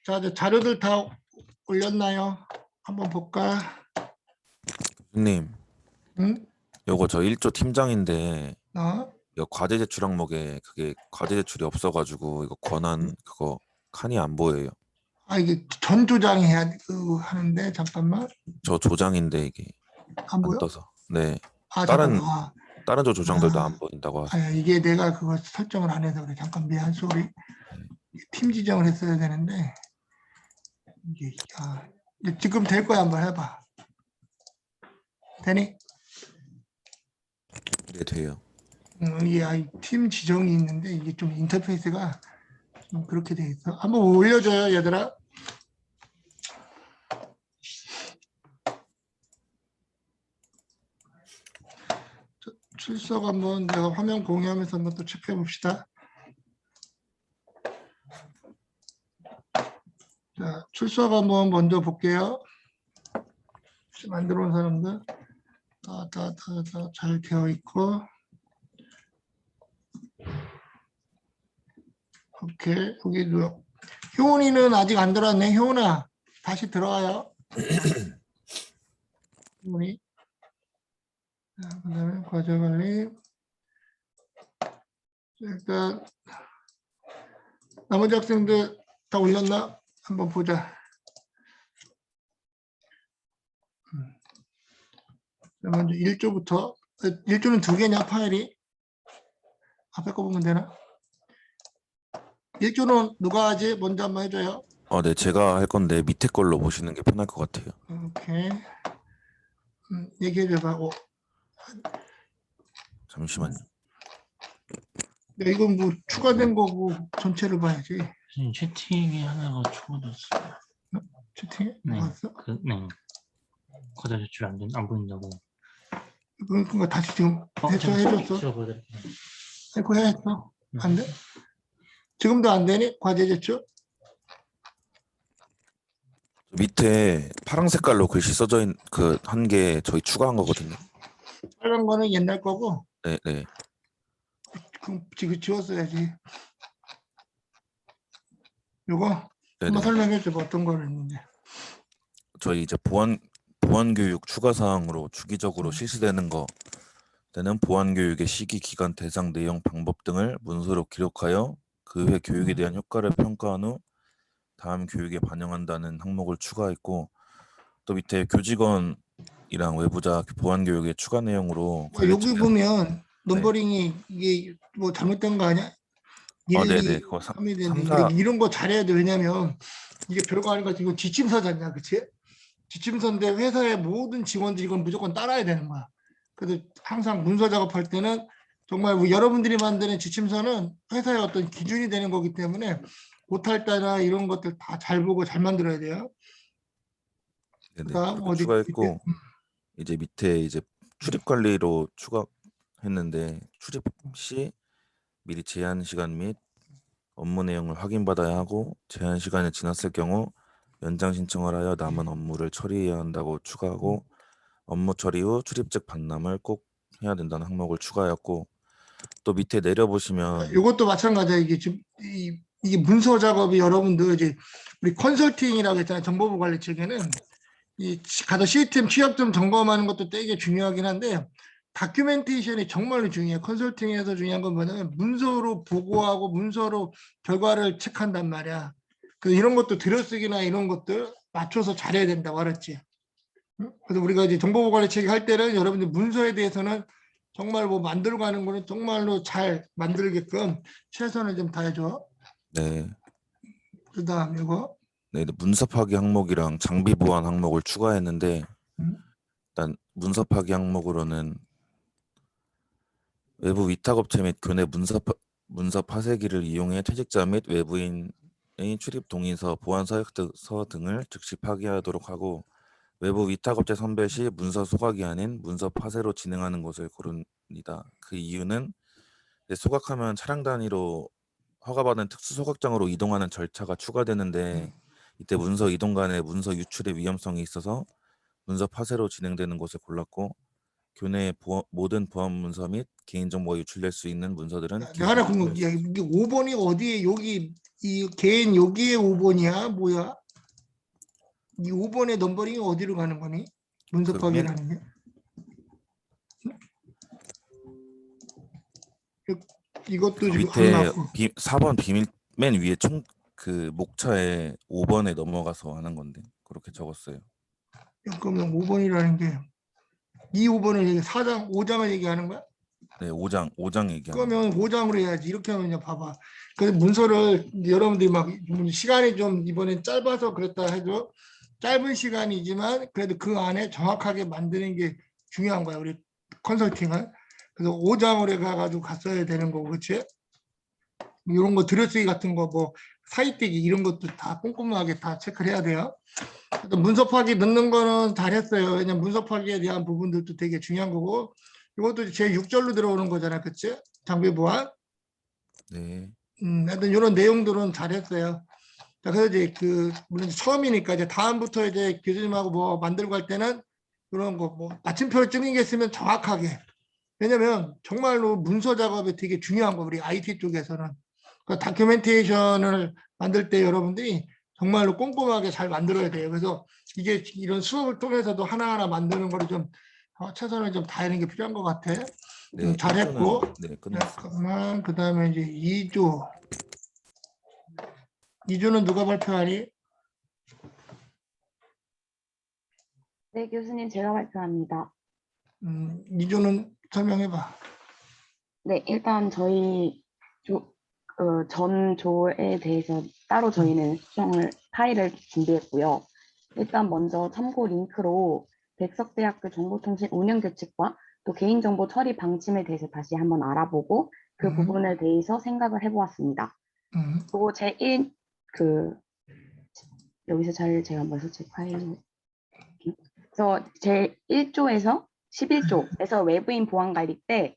자, 이제 자료들 다 올렸나요? 한번 볼까? 교수님, 응? 요거 저 1조 팀장인데 어? 이거 과제 제출 항목에 그게 과제 제출이 없어가지고 이거 권한 그거 칸이 안 보여요. 아, 이게 전 조장이 해야 하는데 잠깐만. 저 조장인데 이게 안 안 보여? 떠서. 네, 아, 다른 잠깐만. 다른 조 조장들도 아. 안 보인다고 하죠. 아, 이게 내가 그거 설정을 안 해서 그래. 잠깐 미안, 소리. 팀 지정을 했어야 되는데 이게 이제 지금 될 거야. 한번 해봐. 되니? 네, 돼요. 이게 팀 지정이 있는데 이게 좀 인터페이스가 좀 그렇게 돼 있어. 한번 올려줘요, 얘들아. 출석 한번 내가 화면 공유하면서 한번 또 체크해 봅시다. 자, 출석 한번 먼저 볼게요. 혹시 만들어 온 사람들 다 잘 되어 있고. 오케이, 여기 누 효은이는 아직 안 들어왔네. 효은아, 다시 들어와요. 효은이. 자, 그다음에 과제 관리. 일단 나머지 학생들 다 올렸나? 한번 보자. 자, 먼저 1조부터. 1조는 2개냐 파일이? 앞에 거 보면 되나? 1조는 누가 하지? 먼저 한번 해줘요. 네, 제가 할 건데 밑에 걸로 보시는 게 편할 것 같아요. 오케이. 얘기해줘봐. 잠시만요. 야, 이건 뭐 추가된 거고 전체를 봐야지. 선생님, 채팅에 하나가 추가됐어요. 채팅에 네. 나왔어? 네. 과제 제출 안 보인다고. 그거 다시 지금 해줬어? 제가 보여드릴게요. 그거 했어? 안 돼? 지금도 안 되니? 과제 제출? 밑에 파란 색깔로 글씨 써져 있는 그 한 개 저희 추가한 거거든요. 빨간 거는 옛날 거고 네, 네. 그럼 지금 지웠어야지. 요거 네, 한번 네. 설명해 줘봐. 어떤 거를 했는지. 저희 이제 보안 교육 추가 사항으로 주기적으로 실시되는 거 때는 보안 교육의 시기, 기간, 대상, 내용, 방법 등을 문서로 기록하여 그 후에 교육에 대한 효과를 평가한 후 다음 교육에 반영한다는 항목을 추가했고, 또 밑에 교직원이랑 외부자 보안 교육의 추가 내용으로 여기 보면 넘버링이 이게 뭐 잘못된 거 아니야? 1, 네네. 2, 그거 3이 삼, 되는데 사. 이런 거 잘해야 돼. 왜냐면 이게 별거 아닌 것 같은 거 지침서잖냐, 그치? 지침서인데 회사의 모든 직원들이 이건 무조건 따라야 되는 거야. 그래서 항상 문서 작업할 때는 정말 뭐 여러분들이 만드는 지침서는 회사의 어떤 기준이 되는 거기 때문에 오탈자나 이런 것들 다 잘 보고 잘 만들어야 돼요. 네네. 그다음 그렇게 어디 추가했고, 이제 밑에 이제 출입 관리로 추가했는데, 출입 시 미리 제한 시간 및 업무 내용을 확인받아야 하고, 제한 시간이 지났을 경우 연장 신청을 하여 남은 업무를 처리해야 한다고 추가하고, 업무 처리 후 출입증 반납을 꼭 해야 된다는 항목을 추가했고, 또 밑에 내려보시면 이것도 마찬가지야. 이게 지금 이게 문서 작업이 여러분들 이제 우리 컨설팅이라고 했잖아요. 정보부 관리 측에는 이 가서 시스템 취약점 점검하는 것도 되게 중요하긴 한데 다큐멘테이션이 정말로 중요해요. 컨설팅에서 중요한 건 뭐냐면 문서로 보고하고 문서로 결과를 체크한단 말이야. 그래서 이런 것도 들여쓰기나 이런 것들 맞춰서 잘해야 된다고 알았지. 응? 그래서 우리가 이제 정보부 관리 체계 할 때는 여러분들 문서에 대해서는 정말 뭐 만들고 하는 거는 정말로 잘 만들게끔 최선을 좀 다해줘. 네, 그다음 이거 네, 문서 파기 항목이랑 장비 보안 항목을 추가했는데, 일단 문서 파기 항목으로는 외부 위탁업체 및 교내 문서 파쇄기를 이용해 퇴직자 및 외부인의 출입 동의서, 보안 서약서 등을 즉시 파기하도록 하고, 외부 위탁업체 선별 시 문서 소각이 아닌 문서 파쇄로 진행하는 것을 고릅니다. 그 이유는 소각하면 차량 단위로 허가받은 특수 소각장으로 이동하는 절차가 추가되는데, 이때 문서 이동 간의 문서 유출의 위험성이 있어서 문서 파쇄로 진행되는 것을 골랐고, 교내 모든 보안 문서 및 개인정보가 유출될 수 있는 문서들은 내가 하나 궁금해. 야, 이게 5번이 어디에 여기 이 개인 여기에 5번이야? 뭐야? 이 5번의 넘버링이 어디로 가는 거니? 문서 그 파기라는 게? 이것도 지금 안 밑에 나고. 4번 비밀 맨 위에 그 목차에 5번에 넘어가서 하는 건데 그렇게 적었어요. 그러면 5번이라는 게 이 5번을 얘기 4장 5장을 얘기하는 거야? 네, 5장 얘기하는 거. 그러면 5장으로 해야지. 이렇게 하면 그냥 봐봐. 그래서 문서를 여러분들이 막 시간이 좀 이번엔 짧아서 그랬다 해도 짧은 시간이지만 그래도 그 안에 정확하게 만드는 게 중요한 거야. 우리 컨설팅은. 그래서 5장으로 해가지고 갔어야 되는 거고, 그렇지? 이런 거 들여쓰기 같은 거 뭐 사이떼기 이런 것도 다 꼼꼼하게 다 체크를 해야 돼요. 문서 파기 넣는 거는 잘했어요. 왜냐면 문서 파기에 대한 부분들도 되게 중요한 거고 이것도 제 6절로 들어오는 거잖아, 그치? 장비 보안. 네. 하여튼 이런 내용들은 잘했어요. 자, 그래서 이제 물론 처음이니까 이제 다음부터 이제 교수님하고 뭐 만들고 할 때는 그런 거 뭐 마침표를 찍는 게 있으면 정확하게. 왜냐면 정말로 문서 작업이 되게 중요한 거 우리 IT 쪽에서는. 그 다큐멘테이션을 만들 때 여러분들이 정말로 꼼꼼하게 잘 만들어야 돼요. 그래서 이게 이런 수업을 통해서도 하나하나 만드는 거를 좀 최선을 좀 다하는 게 필요한 것 같아. 네, 잘했고. 1조는 네, 끝났어요. 잠깐만. 그 다음에 이제 2조. 2조는 누가 발표하니? 네, 교수님 제가 발표합니다. 2조는 설명해봐. 네, 일단 저희 전 조에 대해서 따로 저희는 파일을 준비했고요. 일단 먼저 참고 링크로 백석대학교 정보통신 운영규칙과 또 개인정보 처리 방침에 대해서 다시 한번 알아보고 그 부분에 대해서 생각을 해보았습니다. 그리고 제1 여기서 제가 한번 설치 파일. 그래서 제1조에서 11조에서 외부인 보안 관리 때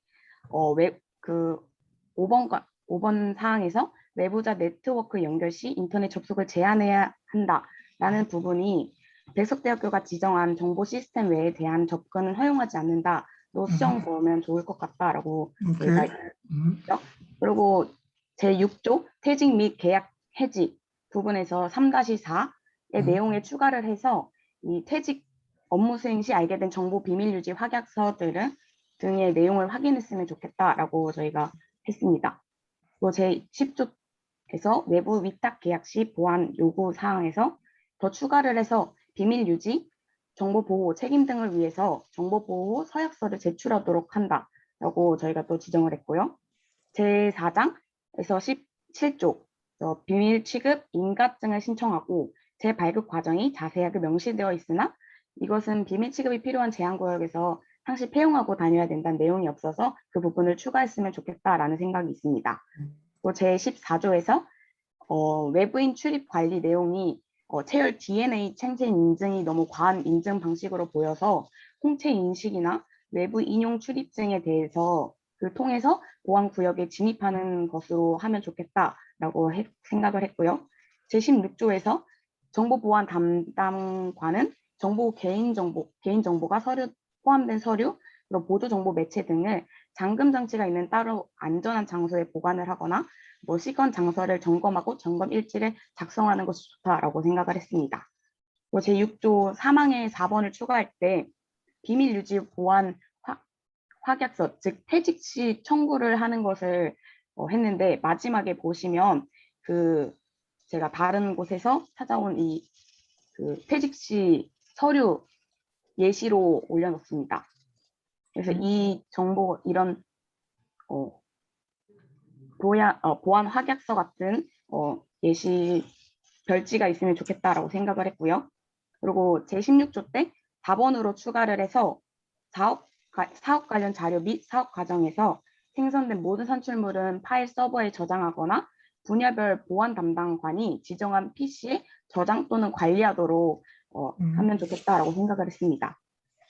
5번 사항에서 외부자 네트워크 연결 시 인터넷 접속을 제한해야 한다라는 부분이 백석대학교가 지정한 정보 시스템 외에 대한 접근은 허용하지 않는다로 수정 보면 좋을 것 같다라고 저희가 있죠. 그리고 제6조 퇴직 및 계약 해지 부분에서 3-4의 내용에 추가를 해서 이 퇴직 업무 수행 시 알게 된 정보 비밀 유지 확약서들은 등의 내용을 확인했으면 좋겠다라고 저희가 했습니다. 또 제10조에서 외부 위탁 계약 시 보안 요구 사항에서 더 추가를 해서 비밀 유지, 정보 보호 책임 등을 위해서 정보 보호 서약서를 제출하도록 한다라고 저희가 또 지정을 했고요. 제4장에서 17조 비밀 취급 인가증을 신청하고 재발급 과정이 자세하게 명시되어 있으나 이것은 비밀 취급이 필요한 제한구역에서 상시 폐용하고 다녀야 된다는 내용이 없어서 그 부분을 추가했으면 좋겠다라는 생각이 있습니다. 또 제14조에서 외부인 출입 관리 내용이 체열 DNA 생체 인증이 너무 과한 인증 방식으로 보여서 홍채 인식이나 외부 인용 출입증에 대해서 통해서 보안 구역에 진입하는 것으로 하면 좋겠다라고 생각을 했고요. 제16조에서 정보 보안 담당관은 개인정보가 포함된 서류, 그리고 보조정보 매체 등을 잠금 장치가 있는 따로 안전한 장소에 보관을 하거나 시건 장소를 점검하고 점검 일지를 작성하는 것이 좋다라고 생각을 했습니다. 제6조 사망의 4번을 추가할 때 비밀 유지 보안 확약서, 즉 퇴직 시 청구를 하는 것을 했는데 마지막에 보시면 제가 다른 곳에서 찾아온 퇴직 시 서류 예시로 올려놓습니다. 그래서 이 정보 이런 보안 확약서 같은 예시 별지가 있으면 좋겠다라고 생각을 했고요. 그리고 제16조 때 4번으로 추가를 해서 사업 관련 자료 및 사업 과정에서 생성된 모든 산출물은 파일 서버에 저장하거나 분야별 보안 담당관이 지정한 PC에 저장 또는 관리하도록 하면 좋겠다라고 생각을 했습니다.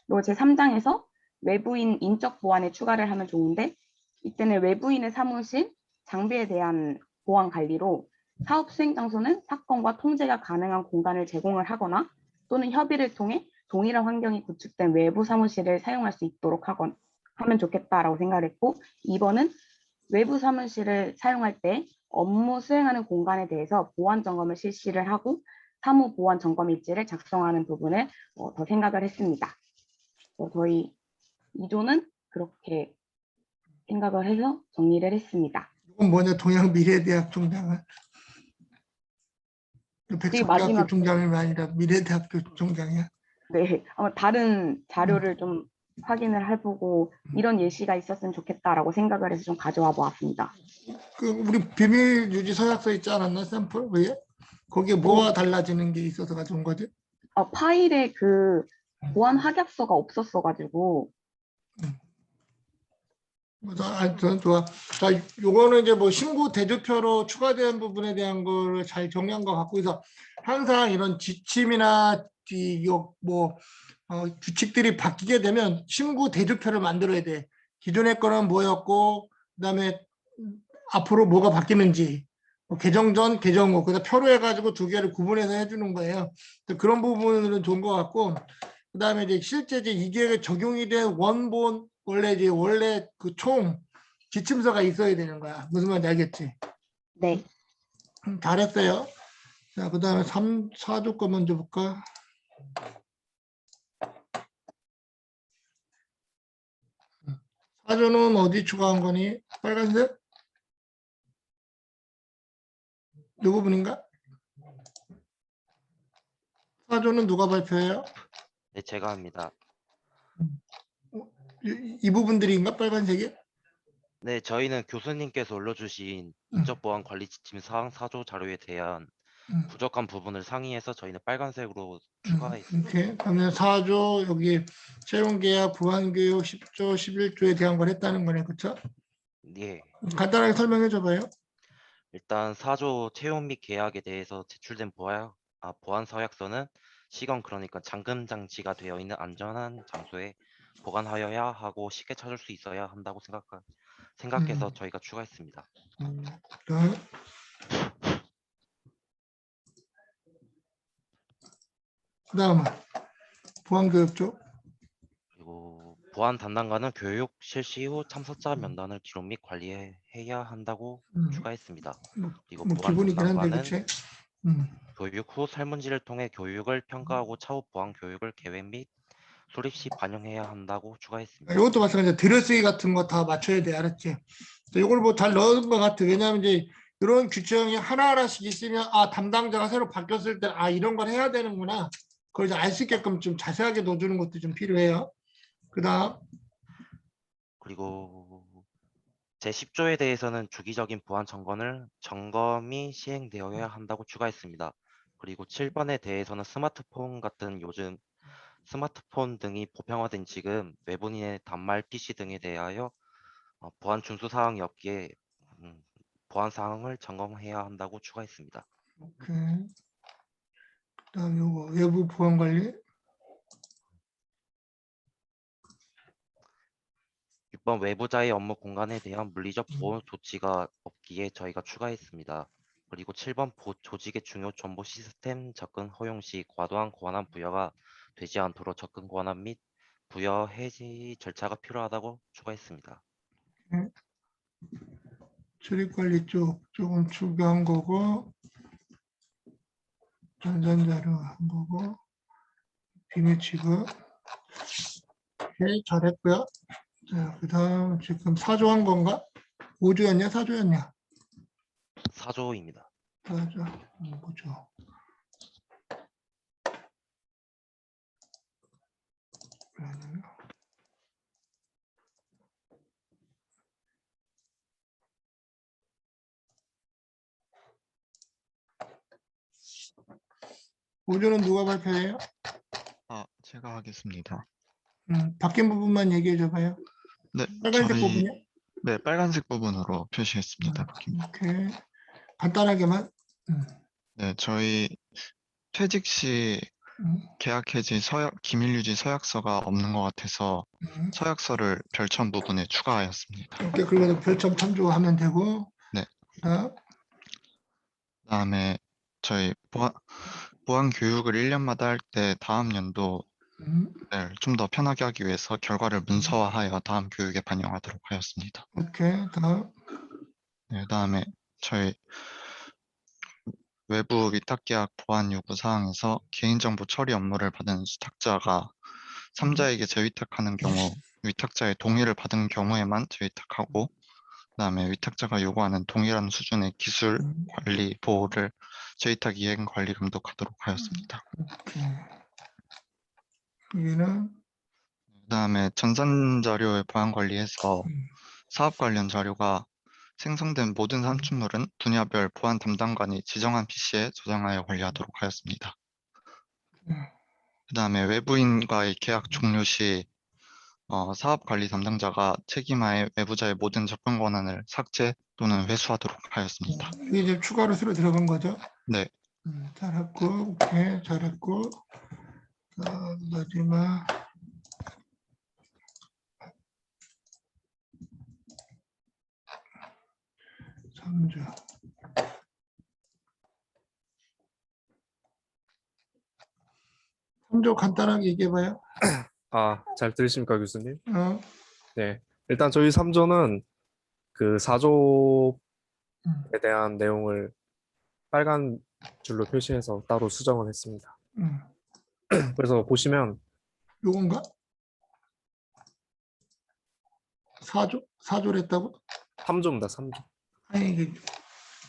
그리고 제3장에서 외부인 인적 보안에 추가를 하면 좋은데 이때는 외부인의 사무실, 장비에 대한 보안 관리로 사업 수행 장소는 사건과 통제가 가능한 공간을 제공을 하거나 또는 협의를 통해 동일한 환경이 구축된 외부 사무실을 사용할 수 있도록 하면 좋겠다라고 생각을 했고, 2번은 외부 사무실을 사용할 때 업무 수행하는 공간에 대해서 보안 점검을 실시를 하고 사무 보안 점검 일지를 작성하는 부분을 더 생각을 했습니다. 저희 2조는 그렇게 생각을 해서 정리를 했습니다. 이건 뭐냐, 동양미래대학 총장은? 백석대학교 마지막- 총장이 아니라 미래대학교 총장이야? 네, 아마 다른 자료를 좀 확인을 해보고 이런 예시가 있었으면 좋겠다라고 생각을 해서 좀 가져와 보았습니다. 그 우리 비밀 유지 서약서 있지 않았나, 샘플 위에? 거기에 뭐가 달라지는 게 있어서 가져온 거지? 파일에 그 보안 확약서가 없었어가지고 저는 좋아. 자, 요거는 이제 뭐 신고 대조표로 추가된 부분에 대한 거를 잘 정리한 것 같고, 그래서 항상 이런 지침이나 규칙들이 바뀌게 되면 신고 대조표를 만들어야 돼. 기존의 거는 뭐였고, 그다음에 앞으로 뭐가 바뀌는지, 개정 전, 개정 후, 그래서 표로 해가지고 두 개를 구분해서 해주는 거예요. 그런 부분은 좋은 것 같고, 그다음에 이제 실제 이게 적용이 된 원본 원래 그 총 지침서가 있어야 되는 거야. 무슨 말인지 알겠지? 네, 잘했어요. 자, 그다음에 4조 거 먼저 볼까? 사조는 어디 추가한 거니? 빨간색? 누구 분인가? 사조는 누가 발표해요? 네, 제가 합니다. 이 부분들인가? 빨간색이? 네, 저희는 교수님께서 올려주신 인적보안 관리 지침 사항 4조 자료에 대한 부족한 부분을 상의해서 저희는 빨간색으로 추가했습니다. 이렇게 그러면 4조 여기 채용계약, 보안교육 10조, 11조에 대한 걸 했다는 거네, 그렇죠? 예, 간단하게 설명해 줘봐요. 일단 4조 채용 및 계약에 대해서 제출된 보안 서약서는 시건 그러니까 잠금 장치가 되어 있는 안전한 장소에 보관하여야 하고 쉽게 찾을 수 있어야 한다고 생각해서 저희가 추가했습니다. 그다음은 보안교육 쪽. 그리고 보안 담당관은 교육 실시 후 참석자 면담을 기록 및 관리해야 한다고 추가했습니다. 그리고 뭐 보안 기본이긴 한데, 담당관은 그치? 교육 후 설문지를 통해 교육을 평가하고 차후 보안 교육을 계획 및 수립 시 반영해야 한다고 추가했습니다. 이것도 마찬가지로 들여쓰기 같은 거 다 맞춰야 돼, 알았지? 이걸 뭐 잘 넣은 것 같아. 왜냐하면 이제 이런 규정이 하나하나씩 있으면 담당자가 새로 바뀌었을 때 이런 걸 해야 되는구나. 그걸 이제 알 수 있게끔 좀 자세하게 넣어주는 것도 좀 필요해요. 그다음 그리고 제10조에 대해서는 주기적인 보안 점검이 시행되어야 한다고 추가했습니다. 그리고 7번에 대해서는 스마트폰 같은 요즘 스마트폰 등이 보편화된 지금 외부인의 단말 PC 등에 대하여 보안 준수 사항이 없기에 보안 사항을 점검해야 한다고 추가했습니다. 그다음 요거 외부 보안 관리. 6번 외부자의 업무 공간에 대한 물리적 보호 조치가 없기에 저희가 추가했습니다. 그리고 7번 조직의 중요 정보 시스템 접근 허용 시 과도한 권한 부여가 되지 않도록 접근 권한 및 부여 해지 절차가 필요하다고 추가했습니다. 출입 관리 쪽 조금 추가한 거고, 전산자료 한 거고, 비밀 취급. 오케이, 잘했고요. 자, 그다음 지금 4조 한 건가? 5조였냐? 4조였냐? 4조입니다. 4조. 보죠. 오조는 누가 발표해요? 제가 하겠습니다. 바뀐 부분만 얘기해 줘봐요. 네, 빨간색 저희 부분이요? 네, 빨간색 부분으로 표시했습니다. 오케이. 간단하게만. 네, 저희 퇴직 시 계약 해지 기밀 유지 서약서가 없는 것 같아서 서약서를 별첨 부분에 추가하였습니다. 오케이, 그리고 별점 참조하면 되고. 네. 그다음 그다음에 저희 보안 교육을 1년마다 할 때 다음 연도 좀 더 편하게 하기 위해서 결과를 문서화하여 다음 교육에 반영하도록 하였습니다. 오케이. 다음. 네, 그다음에 저희 외부 위탁계약 보안 요구 사항에서 개인정보 처리 업무를 받은 수탁자가 3자에게 재위탁하는 경우 위탁자의 동의를 받은 경우에만 재위탁하고, 그다음에 위탁자가 요구하는 동일한 수준의 기술 관리 보호를 재위탁 이행 관리 감독하도록 하였습니다. 오케이. 여기는 그다음에 전산 자료의 보안 관리에서 사업 관련 자료가 생성된 모든 산출물은 분야별 보안 담당관이 지정한 PC에 저장하여 관리하도록 하였습니다. 그다음에 외부인과의 계약 종료 시 사업 관리 담당자가 책임하에 외부자의 모든 접근 권한을 삭제 또는 회수하도록 하였습니다. 이게 이제 추가로 새로 들어간 거죠? 네, 잘했고, 오케이, 잘했고. 마지막. 삼조. 삼조 간단하게 얘기해봐요. 잘 들으십니까, 교수님? 어, 네. 일단 저희 3조는 그 4조에 대한 내용을 빨간 줄로 표시해서 따로 수정을 했습니다. 그래서 보시면 요건가? 4조? 4조를 했다고? 3조입니다, 3조. 아니, 이게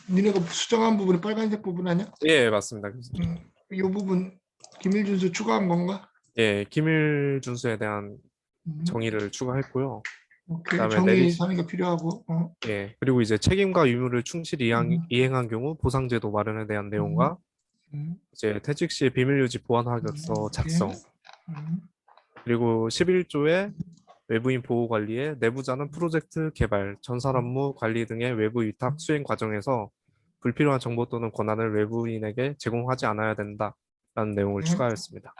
니네가 수정한 부분이 빨간색 부분 아니야? 예, 맞습니다, 교수님. 이 부분 기밀준수 추가한 건가? 예, 기밀 준수에 대한 정의를 추가했고요. 오케이, 그다음에 정의하는 게 필요하고. 예, 그리고 이제 책임과 의무를 충실히 이행한 경우 보상제도 마련에 대한 내용과 이제 퇴직 시 비밀 유지 보안 하객서 작성, 그리고 11조에 외부인 보호 관리에 내부자는 프로젝트 개발, 전산 업무 관리 등의 외부 위탁 수행 과정에서 불필요한 정보 또는 권한을 외부인에게 제공하지 않아야 된다라는 내용을 추가했습니다.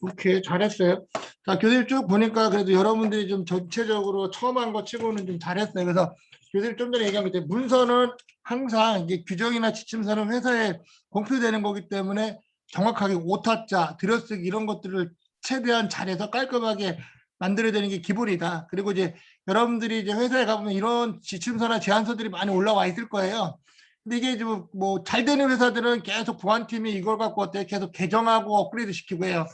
오케이, 잘했어요. 자, 교수님 쭉 보니까 그래도 여러분들이 좀 전체적으로 처음 한 거 치고는 좀 잘했어요. 그래서 교수님 좀 전에 얘기한 것 같아요. 문서는 항상 이게 규정이나 지침서는 회사에 공표되는 거기 때문에 정확하게 오타자, 들여쓰기 이런 것들을 최대한 잘해서 깔끔하게 만들어야 되는 게 기본이다. 그리고 이제 여러분들이 이제 회사에 가보면 이런 지침서나 제안서들이 많이 올라와 있을 거예요. 근데 이게 좀 뭐 잘 되는 회사들은 계속 보안팀이 이걸 갖고 어때 계속 개정하고 업그레이드 시키고 해요.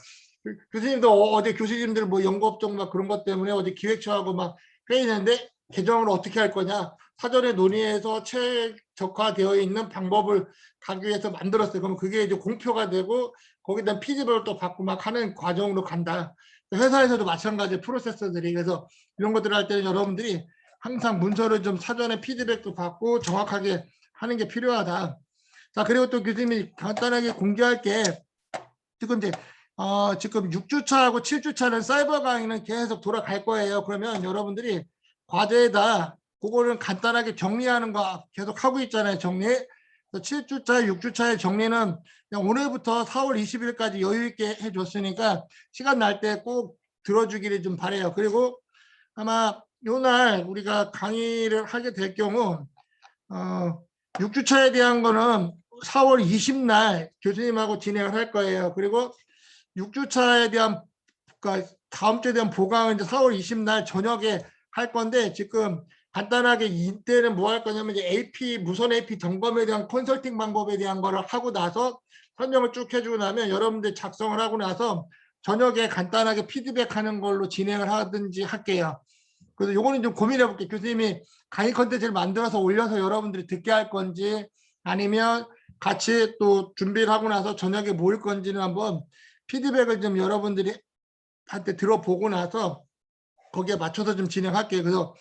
교수님도 어디 교수님들 뭐 연구업종 막 그런 것 때문에 어디 기획처하고 막 회의했는데 개정을 어떻게 할 거냐 사전에 논의해서 최적화되어 있는 방법을 가기 위해서 만들었어요. 그럼 그게 이제 공표가 되고 거기에 대한 피드백을 또 받고 막 하는 과정으로 간다. 회사에서도 마찬가지 프로세서들이. 그래서 이런 것들을 할 때는 여러분들이 항상 문서를 좀 사전에 피드백도 받고 정확하게 하는 게 필요하다. 자, 그리고 또 교수님이 간단하게 공개할 게 지금 이제 지금 6주차하고 7주차는 사이버 강의는 계속 돌아갈 거예요. 그러면 여러분들이 과제에다 그거를 간단하게 정리하는 거 계속 하고 있잖아요. 정리. 7주차, 6주차의 정리는 그냥 오늘부터 4월 20일까지 여유 있게 해줬으니까 시간 날 때 꼭 들어주기를 좀 바래요. 그리고 아마 요날 우리가 강의를 하게 될 경우 6주차에 대한 거는 4월 20날 교수님하고 진행을 할 거예요. 그리고 6주차에 대한 그러니까 다음 주에 대한 보강은 이제 4월 20날 저녁에 할 건데 지금 간단하게 이때는 뭐 할 거냐면 이제 AP 무선 AP 점검에 대한 컨설팅 방법에 대한 거를 하고 나서 설명을 쭉 해주고 나면 여러분들 작성을 하고 나서 저녁에 간단하게 피드백하는 걸로 진행을 하든지 할게요. 그래서 요거는 좀 고민해 볼게요. 교수님이 강의 컨텐츠를 만들어서 올려서 여러분들이 듣게 할 건지 아니면 같이 또 준비를 하고 나서 저녁에 모일 건지는 한번 피드백을 좀 여러분들이 한테 들어보고 나서 거기에 맞춰서 좀 진행할게요. 그래서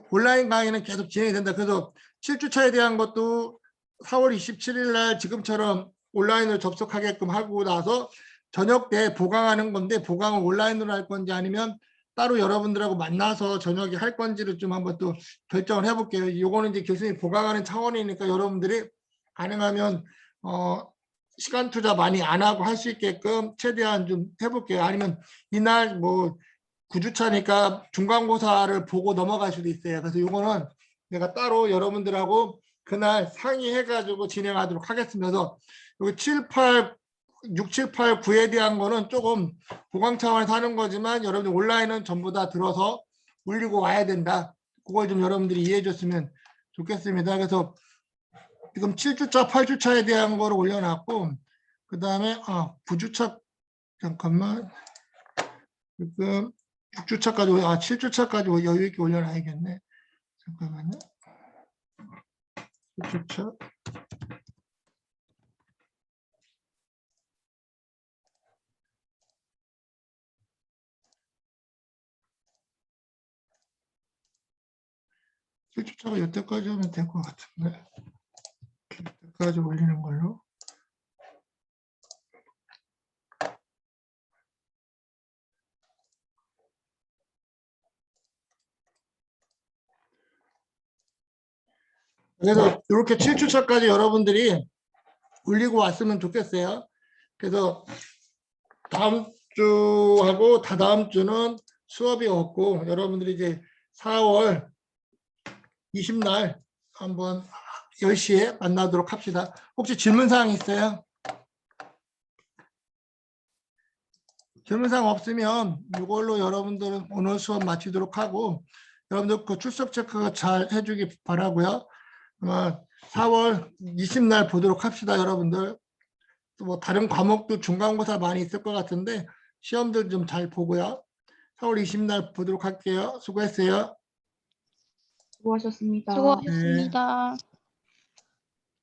온라인 강의는 계속 진행이 된다. 그래서 7주차에 대한 것도 4월 27일 날 지금처럼 온라인으로 접속하게끔 하고 나서 저녁 때 보강하는 건데 보강을 온라인으로 할 건지 아니면 따로 여러분들하고 만나서 저녁에 할 건지를 좀 한번 또 결정을 해볼게요. 요거는 이제 교수님 보강하는 차원이니까 여러분들이 가능하면 시간 투자 많이 안 하고 할 수 있게끔 최대한 좀 해볼게요. 아니면 이날 뭐 9주차니까 중간고사를 보고 넘어갈 수도 있어요. 그래서 이거는 내가 따로 여러분들하고 그날 상의해가지고 진행하도록 하겠습니다. 그래서 여기 7, 8 6, 7, 8, 9에 대한 거는 조금 보강 차원에서 하는 거지만 여러분들 온라인은 전부 다 들어서 올리고 와야 된다. 그걸 좀 여러분들이 이해해 줬으면 좋겠습니다. 그래서 지금 7주차, 8주차에 대한 거를 올려놨고 그 다음에 9주차 잠깐만 지금 6주차까지 7주차까지 여유 있게 올려놔야겠네. 잠깐만요. 7주차. 실주차가 여태까지 하면 될 것 같은데 여태까지 올리는 걸로. 그래서 이렇게 7주차까지 여러분들이 올리고 왔으면 좋겠어요. 그래서 다음 주하고 다다음 주는 수업이 없고 여러분들이 이제 4월 20날 한번 10시에 만나도록 합시다. 혹시 질문사항 있어요? 질문사항 없으면 이걸로 여러분들은 오늘 수업 마치도록 하고 여러분들 그 출석 체크 잘 해주기 바라고요. 아마 4월 20날 보도록 합시다. 여러분들 또 뭐 다른 과목도 중간고사 많이 있을 것 같은데 시험들 좀 잘 보고요. 4월 20날 보도록 할게요. 수고했어요. 수고하셨습니다. 수고하셨습니다.